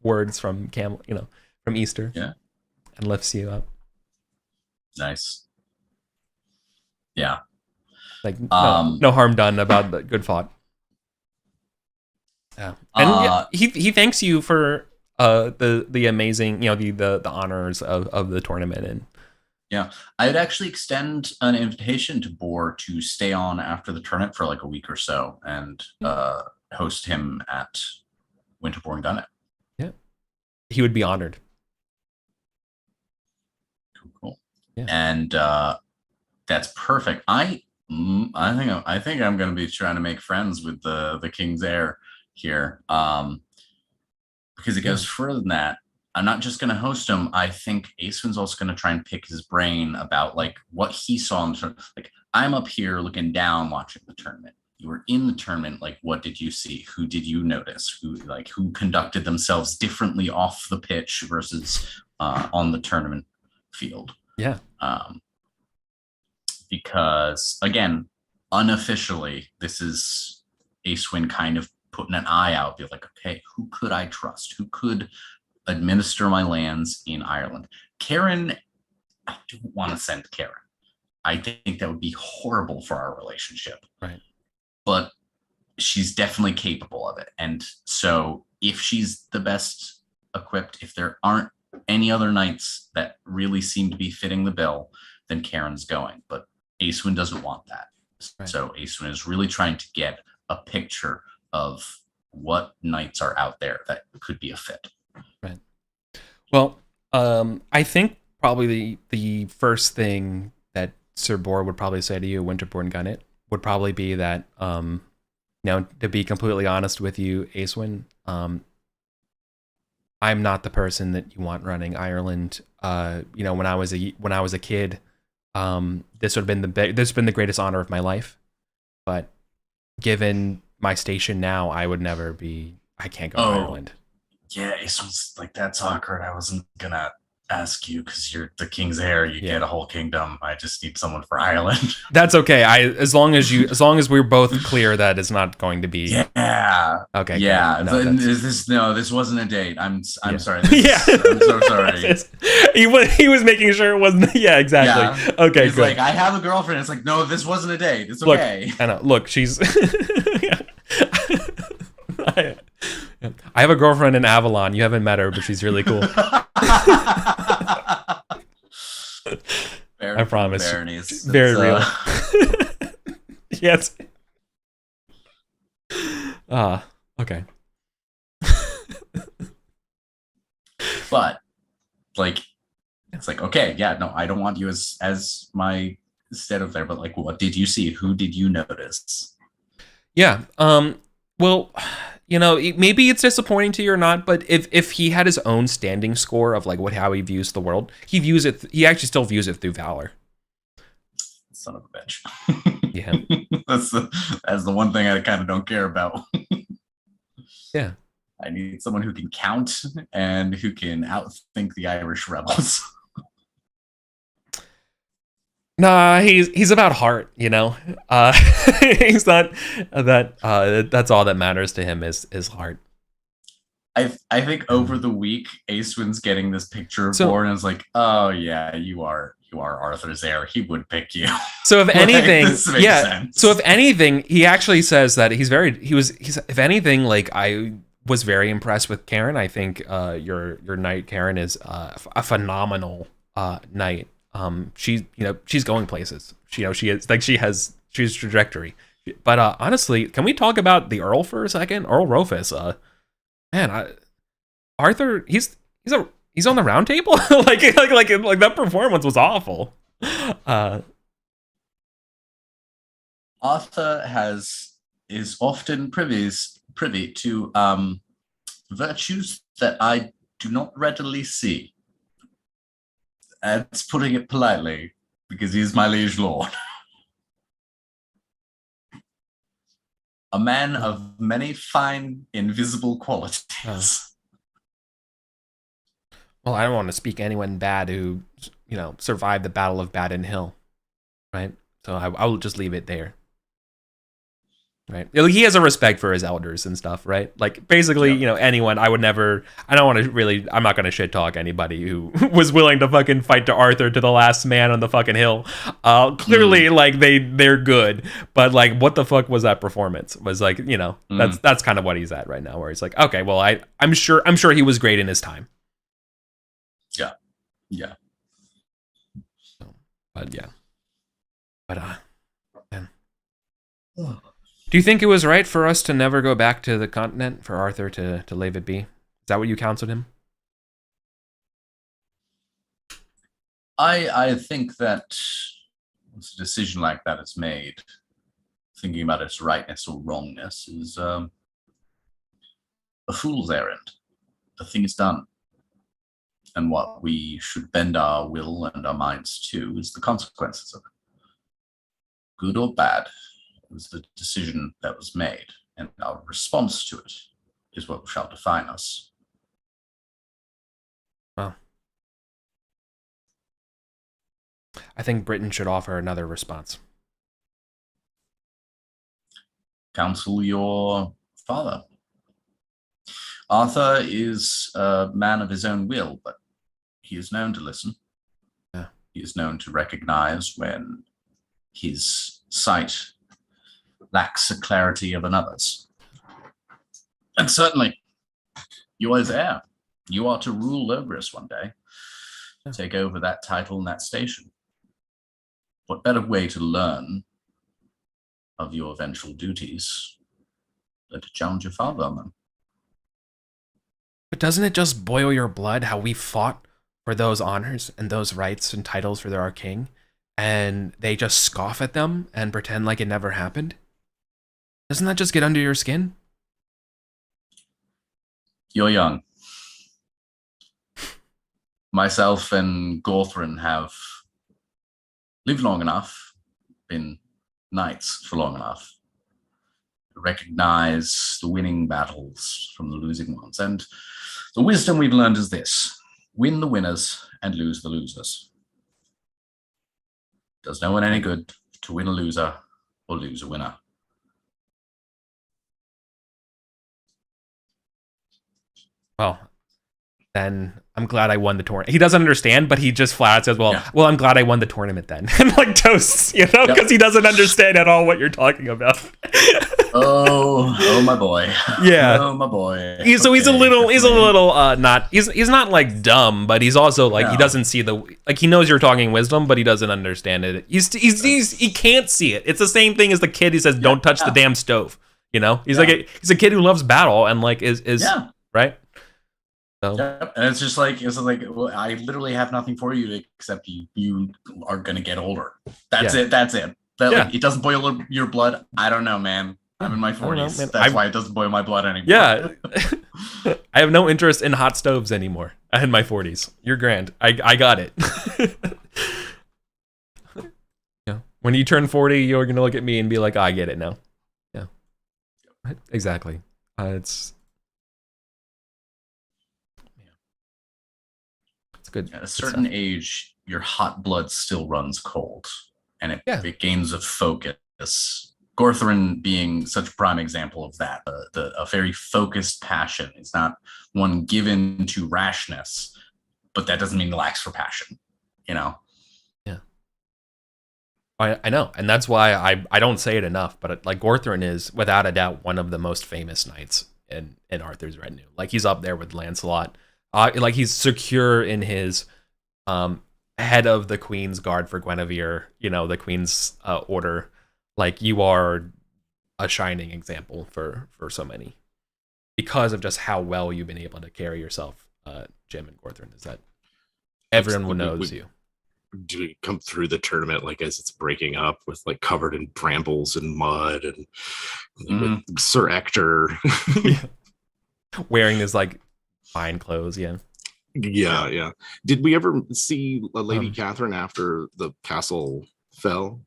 words from from Easter. Yeah. and lifts you up. Nice. Yeah. Like no harm done about the good fought. Yeah, and he thanks you for the amazing, the honors of the tournament. And yeah, I'd actually extend an invitation to Boar to stay on after the tournament for like a week or so and host him at Winterborn Gunnet. Yeah, he would be honored. Cool. Yeah. And that's perfect. I think I'm going to be trying to make friends with the King's heir here, because it goes further than that. I'm not just going to host him. I think Acewin's also going to try and pick his brain about like what he saw in the tournament. Like, I'm up here looking down, watching the tournament. You were in the tournament. Like, what did you see? Who did you notice? Who conducted themselves differently off the pitch versus on the tournament field? Yeah. Because again, unofficially, this is Acewin kind of putting an eye out, be like, okay, who could I trust? Who could administer my lands in Ireland? Karen, I don't want to send Karen. I think that would be horrible for our relationship. Right. But she's definitely capable of it. And so if she's the best equipped, if there aren't any other knights that really seem to be fitting the bill, then Karen's going. But Acewin doesn't want that. Right. So Acewin is really trying to get a picture of what knights are out there that could be a fit. Right. Well, I think probably the first thing that Sir Boar would probably say to you, Winterborn Gunnet, would probably be that, to be completely honest with you, Acewin, I'm not the person that you want running Ireland. When I was a kid, this would have been the greatest honor of my life. But given my station now, I can't go to Ireland. Yeah, Acewin's like, that's awkward. I wasn't gonna ask you because you're the King's heir. You get a whole kingdom. I just need someone for Ireland. That's okay. As long as we're both clear that it's not going to be. Yeah. Okay. Yeah. This wasn't a date. I'm sorry. Yeah. I'm so sorry. He was making sure it wasn't. Yeah, exactly. Yeah. Okay. He's good. like, I have a girlfriend. It's like, no, this wasn't a date. It's okay. Look, I know. Look, she's. I have a girlfriend in Avalon. You haven't met her, but she's really cool. I promise. Very real. Yes. Okay. But like, it's like, okay, yeah, no, I don't want you as my stead of there, but like, what did you see? Who did you notice? Yeah. Well, maybe it's disappointing to you or not, but if he had his own standing score of like how he views the world, he actually still views it through valor. Son of a bitch. Yeah. That's the one thing I kind of don't care about. Yeah. I need someone who can count and who can outthink the Irish rebels. Nah, he's about heart, he's not that. That's all that matters to him is heart. I think over the week, Acewin's getting this picture of Boar and is like, oh yeah, you are Arthur's heir. He would pick you. So if anything, sense. So if anything, he actually says that he's if anything, like, I was very impressed with Karen. I think your knight Karen is a phenomenal knight. She's going places. She is like she's trajectory. But honestly, can we talk about the Earl for a second? Earl Rufus. Arthur, he's on the round table. like that performance was awful. Arthur is often privy to virtues that I do not readily see. That's putting it politely, because he's my liege lord. A man of many fine, invisible qualities. Well, I don't want to speak anyone bad who, survived the Battle of Baden Hill, right? So I will just leave it there. Right. He has a respect for his elders and stuff, right? Like basically, anyone, I'm not going to shit talk anybody who was willing to fucking fight to Arthur to the last man on the fucking hill. Clearly like they're good, but like what the fuck was that performance? Was like, that's kind of what he's at right now, where he's like, okay, well I'm sure he was great in his time. Yeah. Yeah. But yeah. But man. Do you think it was right for us to never go back to the continent, for Arthur to leave it be? Is that what you counseled him? I think that once a decision like that is made, thinking about its rightness or wrongness is a fool's errand. The thing is done. And what we should bend our will and our minds to is the consequences of it. Good or bad, it was the decision that was made, and our response to it is what shall define us. Well, I think Britain should offer another response. Counsel your father. Arthur is a man of his own will, but he is known to listen. Yeah. He is known to recognize when his sight lacks the clarity of another's. And certainly, you are his heir. You are to rule Logris one day, take over that title and that station. What better way to learn of your eventual duties than to challenge your father on them? But doesn't it just boil your blood how we fought for those honors and those rights and titles for our king, and they just scoff at them and pretend like it never happened? Doesn't that just get under your skin? You're young. Myself and Gorthrin have lived long enough, been knights for long enough, to recognize the winning battles from the losing ones. And the wisdom we've learned is this: win the winners and lose the losers. Does no one any good to win a loser or lose a winner. Well, then I'm glad I won the tournament. He doesn't understand, but he just flat out says, well, I'm glad I won the tournament then. And like toasts, because he doesn't understand at all what you're talking about. Oh my boy. Yeah. Oh my boy. He's a little he's not like dumb, but he's also like, he doesn't see he knows you're talking wisdom, but he doesn't understand it. He can't see it. It's the same thing as the kid who says, don't touch the damn stove. He's like, he's a kid who loves battle and like is right. So. Yep. And it's like, well, I literally have nothing for you except you are going to get older. That's it. Like, it doesn't boil your blood. I don't know, man. I'm in my 40s. That's why it doesn't boil my blood anymore. Yeah. I have no interest in hot stoves anymore. I'm in my 40s. You're grand. I got it. Yeah. When you turn 40, you're going to look at me and be like, I get it now. Yeah. Exactly. It's good. At a certain age, your hot blood still runs cold, and it gains a focus. Gorthrin being such a prime example of that. A very focused passion. It's not one given to rashness, but that doesn't mean it lacks for passion. Yeah. I know, and that's why I don't say it enough, but like Gorthrin is without a doubt one of the most famous knights in Arthur's retinue. Like he's up there with Lancelot. Like he's secure in his head of the Queen's Guard for Guinevere, the Queen's order. Like you are a shining example for so many, because of just how well you've been able to carry yourself, Jim and Gorthrin. Is that everyone knows you? Do we come through the tournament like as it's breaking up with like covered in brambles and mud and with Sir Ector wearing his like fine clothes? Yeah. Did we ever see Lady Catherine after the castle fell?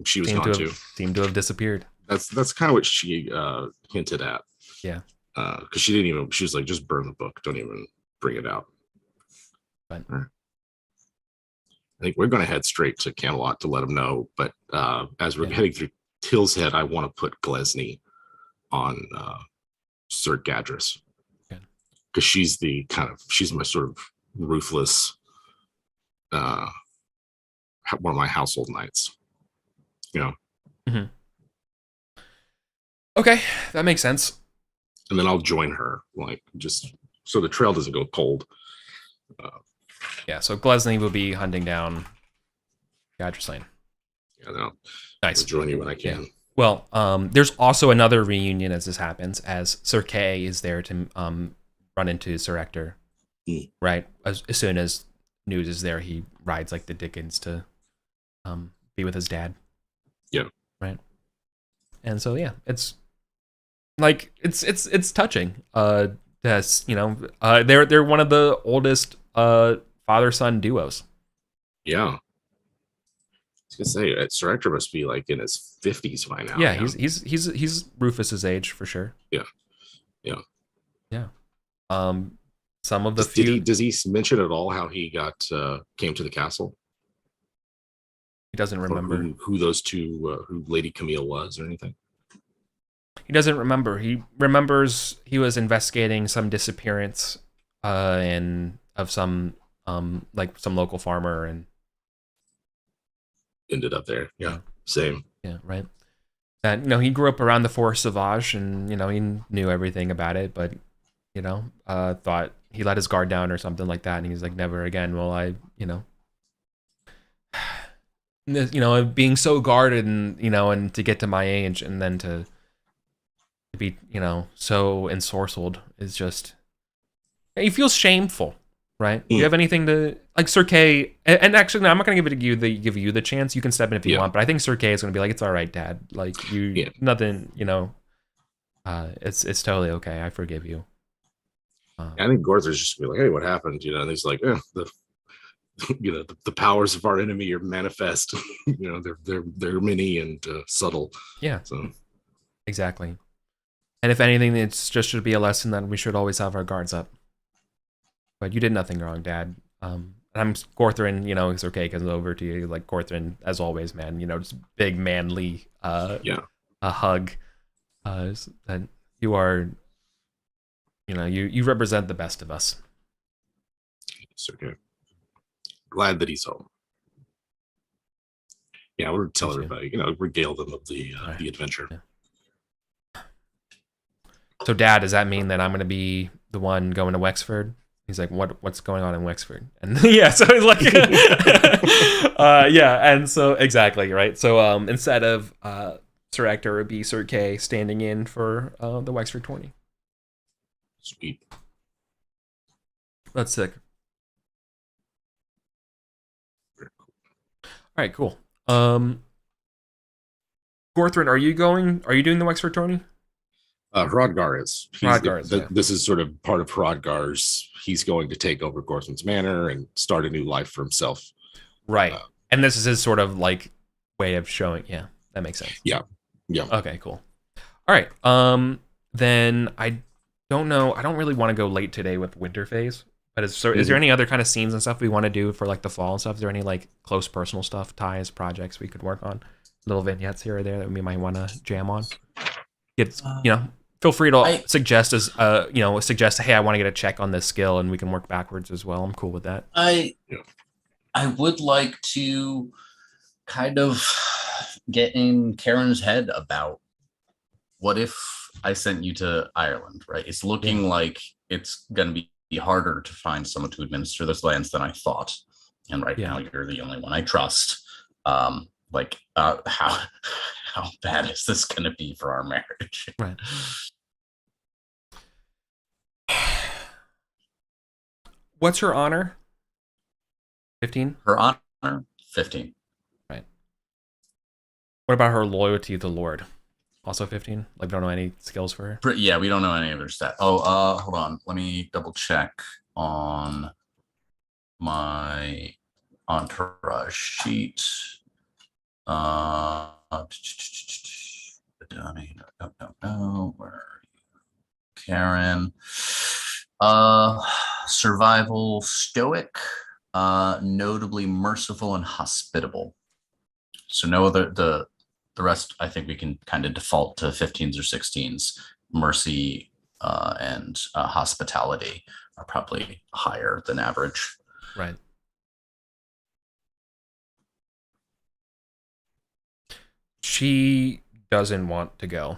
She was gone too. Seemed to have disappeared. That's kind of what she hinted at. Yeah. Because she was like, just burn the book. Don't even bring it out. But I think we're going to head straight to Camelot to let him know. But as we're Yeah. heading through Till's Head, I want to put Glesney on Sir Gadris, because she's my sort of ruthless, one of my household knights. You know. Mm-hmm. Okay, that makes sense. And then I'll join her, like, just so the trail doesn't go cold. Yeah, so Glesney will be hunting down Gadris Lane. Yeah, no, Nice. I'll join you when I can. Yeah. Well, there's also another reunion as this happens, as Sir Kay is there to run into Sir Ector. Right? As soon as news is there, he rides like the Dickens to be with his dad. Yeah. Right. And so yeah, it's like it's touching. That's, you know, they're one of the oldest father-son duos. Yeah. I was gonna say, Sir Ector must be like in his 50s by now. Yeah, he's Rufus's age for sure. Yeah. Some of the does he mention at all how he came to the castle? He doesn't remember who those two, who Lady Camille was or anything. He doesn't remember. He remembers he was investigating some disappearance of some like some local farmer and ended up there. Yeah. Same. Yeah, right. And, you know, he grew up around the Forest Sauvage, and, you know, he knew everything about it, but, you know, thought he let his guard down or something like that, and he's like, never again will I, you know, being so guarded, and, you know, and to get to my age and then to be, you know, so ensorcelled is just, he feels shameful, right? Do you have anything to, like, Sir Kay, and actually, no, I'm not going to give you the chance. You can step in if you want, but I think Sir Kay is going to be like, it's all right, Dad. Like, nothing, you know, it's totally okay. I forgive you. I think Gorther's just be like, hey, what happened? You know, and he's like, the powers of our enemy are manifest. You know, they're many and subtle. Yeah. So exactly. And if anything, it's just should be a lesson that we should always have our guards up. But you did nothing wrong, Dad. And I'm Gorthrin, you know, it's okay, comes over to you, like, Gorthrin, as always, man, you know, just big, manly, a hug. That you are, you know, you represent the best of us. It's okay. Glad that he's home. Yeah, we'll tell everybody, you know, regale them of the adventure. Yeah. So, Dad, does that mean that I'm going to be the one going to Wexford? He's like, what's going on in Wexford? And yeah, so he's like, yeah, and so exactly, right? So instead of Sir Ector, it would be Sir Kay standing in for the Wexford tourney. Sweet. That's sick. All right, cool. Gorthrin, are you doing the Wexford tourney? Hrodgar is. Yeah. This is sort of part of Hrodgar's. He's going to take over Gorthrin's Manor and start a new life for himself. Right. And this is his sort of like way of showing. Yeah, that makes sense. Yeah. Okay, cool. All right. Then I don't know. I don't really want to go late today with Winter Phase. But is there any other kind of scenes and stuff we want to do for like the fall and stuff? Is there any like close personal stuff, ties, projects we could work on? Little vignettes here or there that we might want to jam on? Get, you know, feel free to suggest, hey, I want to get a check on this skill, and we can work backwards as well. I'm cool with that. I would like to kind of get in Karen's head about what if I sent you to Ireland, right? It's looking like it's going to be harder to find someone to administer those lands than I thought. And now you're the only one I trust. How bad is this going to be for our marriage? Right. What's her honor? 15? Her honor? 15. Right. What about her loyalty to the Lord? Also 15? Like, don't know any skills for her? Yeah, we don't know any of her stats. Oh, hold on. Let me double check on my entourage sheet. I don't know. Where are you? Karen. Survival stoic. notably merciful and hospitable. So no other the rest, I think we can kind of default to 15s or 16s. Mercy and hospitality are probably higher than average. Right. She doesn't want to go.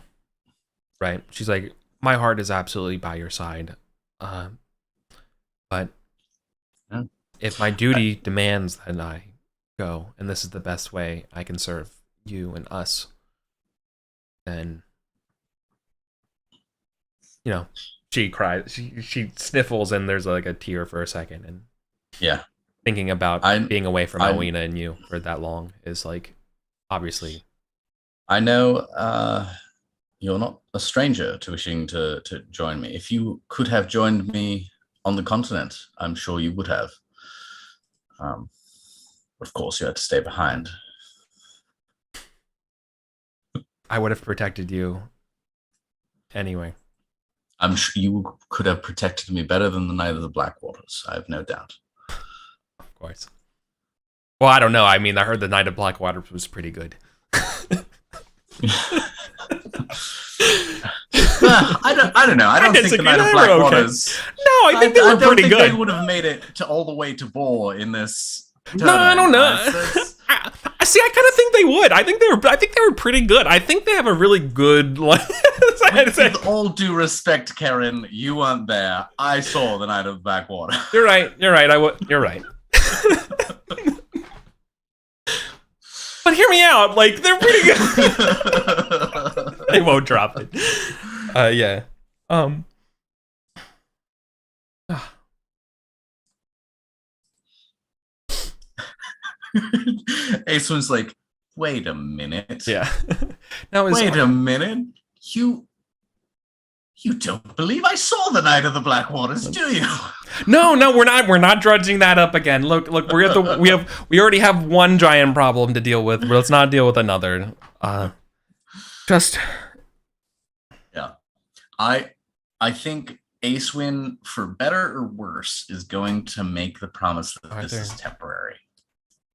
Right. She's like, my heart is absolutely by your side. But Yeah. if my duty demands that I go, and this is the best way I can serve you and us, then, you know, she cries. She sniffles, and there's like a tear for a second. And Yeah. thinking about being away from Alwina and you for that long is like, obviously. I know you're not a stranger to wishing to join me. If you could have joined me on the continent, I'm sure you would have. Of course, you had to stay behind. I would have protected you anyway. I'm sure you could have protected me better than the Knight of the Black Waters. I have no doubt. Of course. Well, I don't know. I mean, I heard the Knight of Black Waters was pretty good. I don't know. I don't think the Knight of Black Waters. No, I think they were pretty good. They would have made it to all the way to Bor in this. No, I don't know. See, I kind of think they would. I think they were pretty good. I think they have a really good. With all due respect, Karen, you weren't there. I saw the Knight of Black Water. You're right. You're right. But hear me out. Like, they're pretty good. They won't drop it. Yeah. Ace was like, wait a minute. Yeah. Wait a minute. You don't believe I saw the Knight of the Black Waters, do you? No, we're not drudging that up again. Look, we already have one giant problem to deal with. Let's not deal with another. Yeah. I think Acewin, for better or worse, is going to make the promise that this is temporary.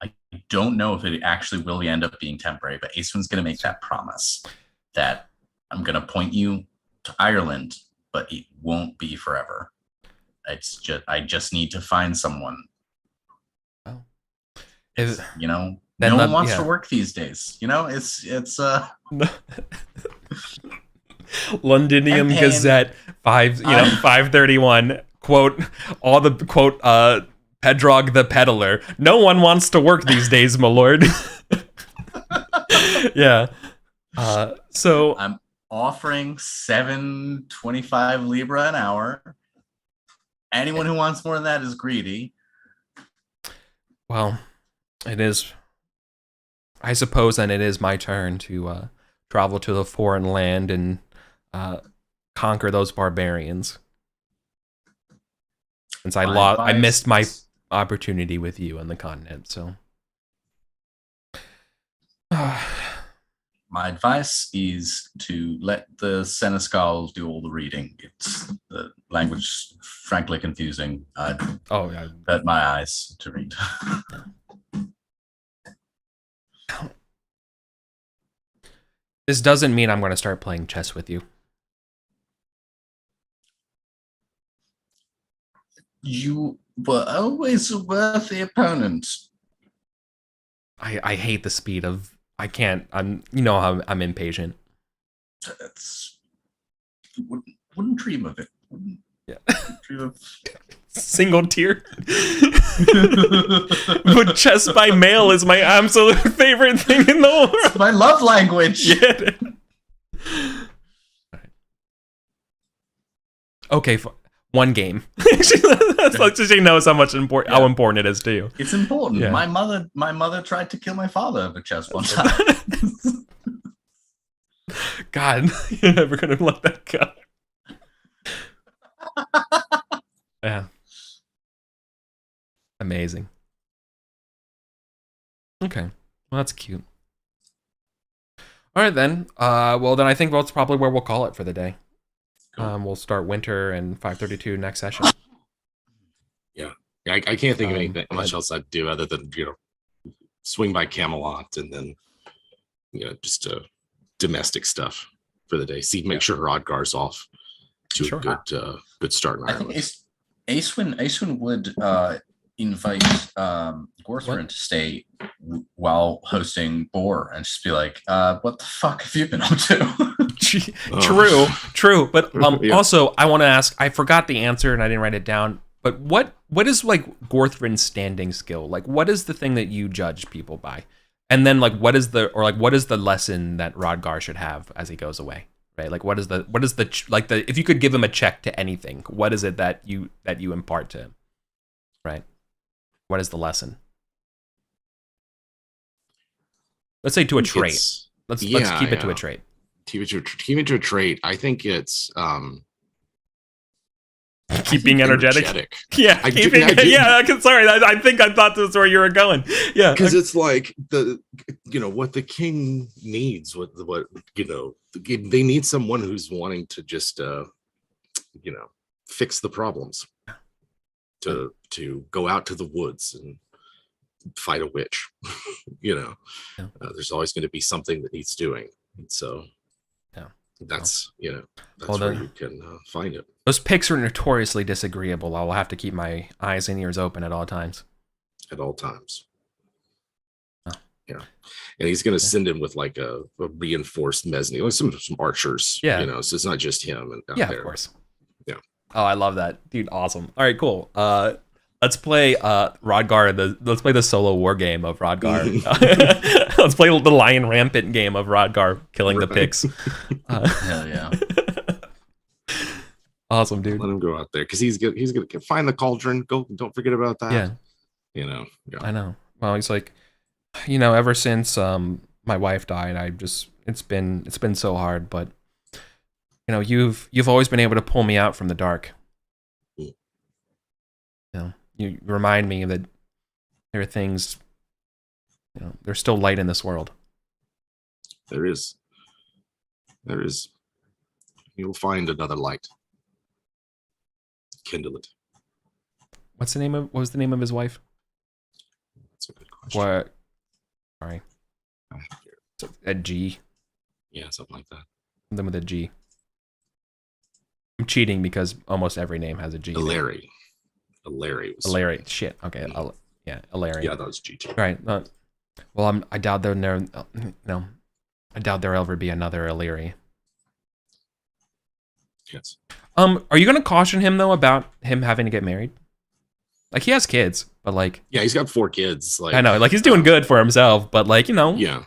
I don't know if it actually will end up being temporary, but Acewin's going to make that promise that I'm going to point you to Ireland, but it won't be forever. I just need to find someone. Oh. No one wants to work these days. It's Londinium Gazette 531 quote, all the quote Pedrog the peddler. No one wants to work these days, my lord. Yeah. So I'm offering 7.25 Libra an hour. Anyone who wants more than that is greedy. Well, it is. I suppose then it is my turn to travel to the foreign land and conquer those barbarians. Since I missed my opportunity with you on the continent, so. My advice is to let the Seneschal do all the reading. The language is frankly confusing. I'd bet my eyes to read. This doesn't mean I'm going to start playing chess with you. You were always a worthy opponent. I hate the speed of. I can't. How I'm impatient. Wouldn't dream of it. Wouldn't dream of single tier. But chess by mail is my absolute favorite thing in the world. It's my love language. Yeah. Okay, one game. So she knows how important it is to you. It's important. Yeah. My mother tried to kill my father over chess one time. God, you're never gonna let that go. Yeah. Amazing. Okay. Well, that's cute. All right, then. Well, then I think that's probably where we'll call it for the day. Cool. We'll start winter and 532 next session. Yeah. I can't think of anything but- much else I'd do other than swing by Camelot and then just domestic stuff for the day. See, make sure Rodgar's off to Sure. a good start in I think Ireland. Acewin would invite Gorthrin to stay while hosting Boar and just be like, what the fuck have you been up to? True. But Yeah. also, I want to ask. I forgot the answer and I didn't write it down. But what is like Gorthrin's standing skill? Like, what is the thing that you judge people by? And then like, what is the lesson that Rodgar should have as he goes away? Right? Like, what is the if you could give him a check to anything, what is it that you impart to him? Right? What is the lesson? Let's say to a trait. Let's keep it to a trait. Keep it to a trait. I think it's Keep being energetic. Yeah, I think I thought this was where you were going. Yeah, because it's like what the king needs. What they need someone who's wanting to just fix the problems. To go out to the woods and fight a witch. There's always going to be something that needs doing, and so that's where you can find it. Those picks are notoriously disagreeable. I will have to keep my eyes and ears open at all times. At all times. Oh. Yeah. And he's going to send him with like a reinforced mezzanine, like some archers. Yeah. So it's not just him. And yeah, there. Of course. Yeah. Oh, I love that, dude. Awesome. All right, cool. Let's play Rodgar. Let's play the solo war game of Rodgar. Let's play the Lion Rampant game of Rodgar killing the pigs. Hell yeah. Awesome, dude. Let him go out there because he's gonna find the cauldron. Don't forget about that. Yeah. Yeah. I know. Well, he's like, ever since my wife died, it's been so hard, but you've always been able to pull me out from the dark. You remind me that there are things, there's still light in this world. There is. You'll find another light. Kindle it. What was the name of his wife? That's a good question. What? Sorry. A G. Yeah, something like that. Something with a G. I'm cheating because almost every name has a G. Larry. Larry. Shit. Okay. Yeah, Larry. Yeah, that was G2. Right. Well, I doubt I doubt there'll ever be another Illyri. Yes. Are you gonna caution him though about him having to get married? Like he has kids, but like yeah, he's got 4 kids. Like I know, like he's doing good for himself, but like yeah.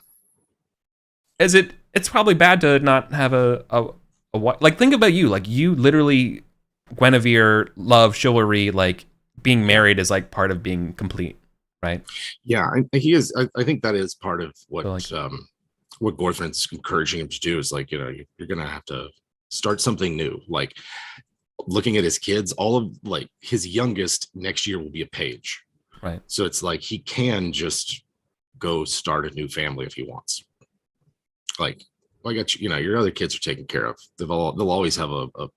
It's probably bad to not have a like think about you, like you literally Guinevere, love, chivalry, like being married is like part of being complete, right? Yeah, he is. I think that is part of what So, what Gorthrin's encouraging him to do is like you're gonna have to start something new. Like looking at his kids, all of like his youngest next year will be a page, right? So it's like he can just go start a new family if he wants. Like I got your other kids are taken care of. They'll always have a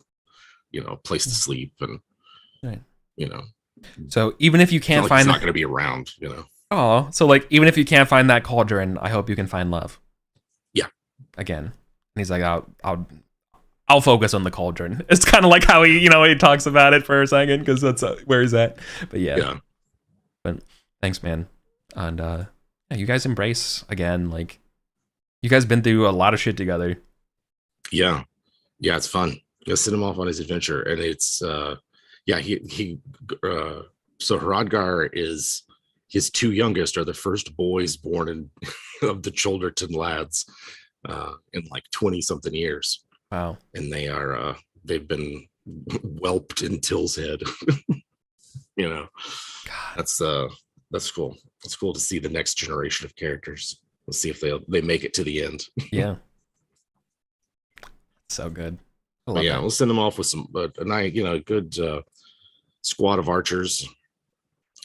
place to sleep and right. So even if you can't find, he's not going to be around. Oh, so like even if you can't find that cauldron, I hope you can find love. Yeah. Again, and he's like, I'll focus on the cauldron. It's kind of like how he talks about it for a second because that's where he's at. But yeah. But thanks, man. And you guys embrace again. Like you guys been through a lot of shit together. Yeah, it's fun. You send him off on his adventure, and it's he so Hrodgar is his 2 youngest are the first boys born in of the Cholderton lads in like 20 something years. Wow. And they are they've been whelped in Till's head. God. That's cool. It's cool to see the next generation of characters. Let's see if they make it to the end. Yeah. So good. But yeah, we'll send them off with some a nice, good squad of archers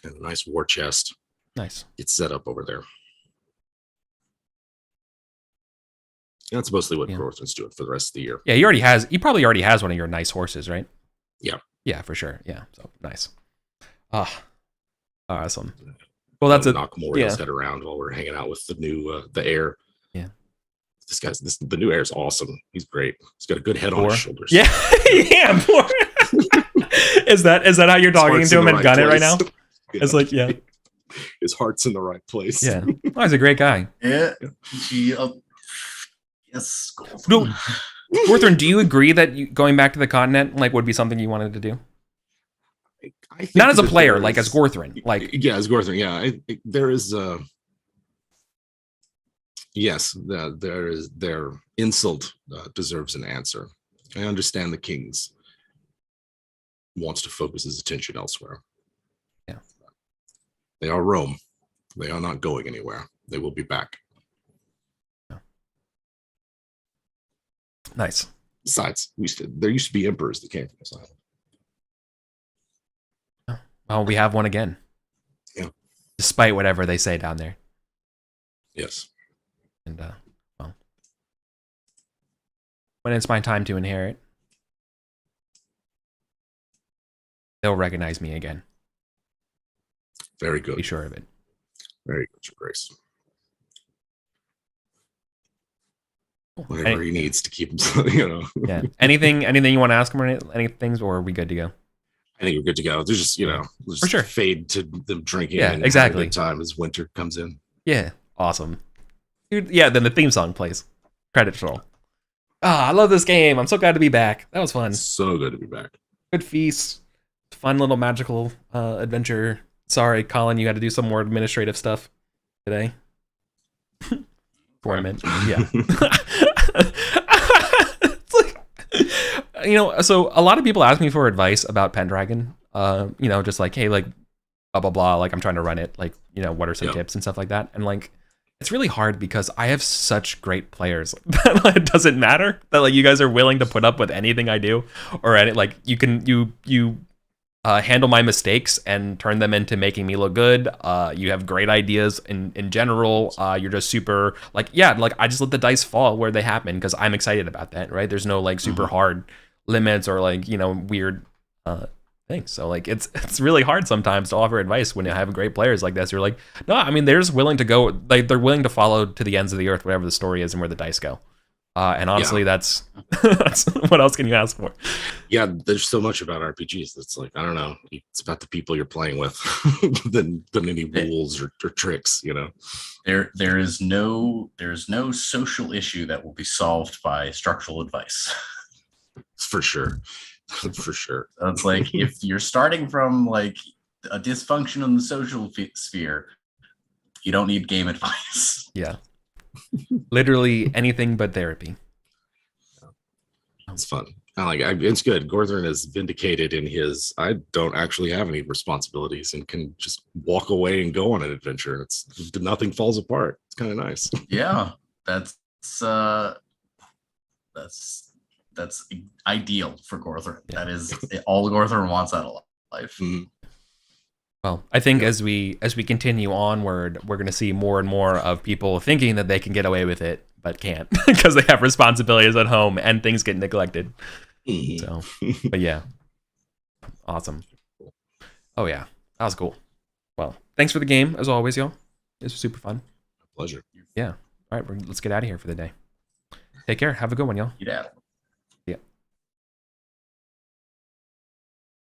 and a nice war chest. Nice. It's set up over there. That's mostly what Gorthrin's doing for the rest of the year. Yeah, he probably already has one of your nice horses, right? Yeah. Yeah, for sure. Yeah. So nice. Awesome. Well, that's it. Knock Moriel's head around while we're hanging out with the new the heir. Yeah. The new heir is awesome. He's great. He's got a good head on his shoulders. Yeah, yeah. Is that how you're talking to him and gun it right now? Yeah. It's like, yeah. His heart's in the right place. Yeah. Oh, he's a great guy. Yeah. Yes. No. Gorthrin, do you agree that going back to the continent would be something you wanted to do? Not as a player, like as Gorthrin. Yeah, as Gorthrin. Yeah, there is. Yes, their insult deserves an answer. I understand the king's wants to focus his attention elsewhere. Yeah, they are Rome. They are not going anywhere. They will be back. Yeah. Nice. Besides, there used to be emperors that came from this island. Well, we have one again. Yeah. Despite whatever they say down there. Yes. And well, when it's my time to inherit, they'll recognize me again. Very good. Be sure of it. Very good, Your Grace. Whatever he needs to keep him, Yeah. Anything you want to ask him, or any things, or are we good to go? I think we're good to go. There's just, for sure, fade to them drinking. Yeah, and exactly. Time as winter comes in. Yeah, awesome. Dude, yeah, then the theme song plays. Credits roll. I love this game. I'm so glad to be back. That was fun. So good to be back. Good feast. Fun little magical adventure. Sorry, Colin, you had to do some more administrative stuff today. Tournament. Yeah. It's like, so a lot of people ask me for advice about Pendragon. Just like, hey, like, blah, blah, blah. Like, I'm trying to run it. Like, what are some tips and stuff like that? And like, it's really hard because I have such great players that it doesn't matter that like you guys are willing to put up with anything I do, or you handle my mistakes and turn them into making me look good. You have great ideas in general. You're just super I just let the dice fall where they happen because I'm excited about that, right? There's no like super hard limits or like weird things. So like it's really hard sometimes to offer advice when you have great players like this. You're like, no, I mean they're just willing to go, like they're willing to follow to the ends of the earth whatever the story is and where the dice go. And honestly, that's what else can you ask for? Yeah, there's so much about RPGs that's like, I don't know, it's about the people you're playing with than any rules or tricks, There's no social issue that will be solved by structural advice. For sure. For sure. So it's like if you're starting from like a dysfunction in the social sphere, you don't need game advice. Yeah. Literally anything but therapy. It's fun. It's good. Gorthrin is vindicated in his, I don't actually have any responsibilities and can just walk away and go on an adventure. Nothing falls apart. It's kind of nice. Yeah, that's ideal for Gorthrin. Yeah. That is all Gorthrin wants out of life. Mm-hmm. Well, I think as we continue onward, we're going to see more and more of people thinking that they can get away with it, but can't because they have responsibilities at home and things get neglected. Mm-hmm. So, but yeah, awesome. Oh yeah, that was cool. Well, thanks for the game as always, y'all. This was super fun. Pleasure. Yeah. All right, let's get out of here for the day. Take care. Have a good one, y'all. Get out.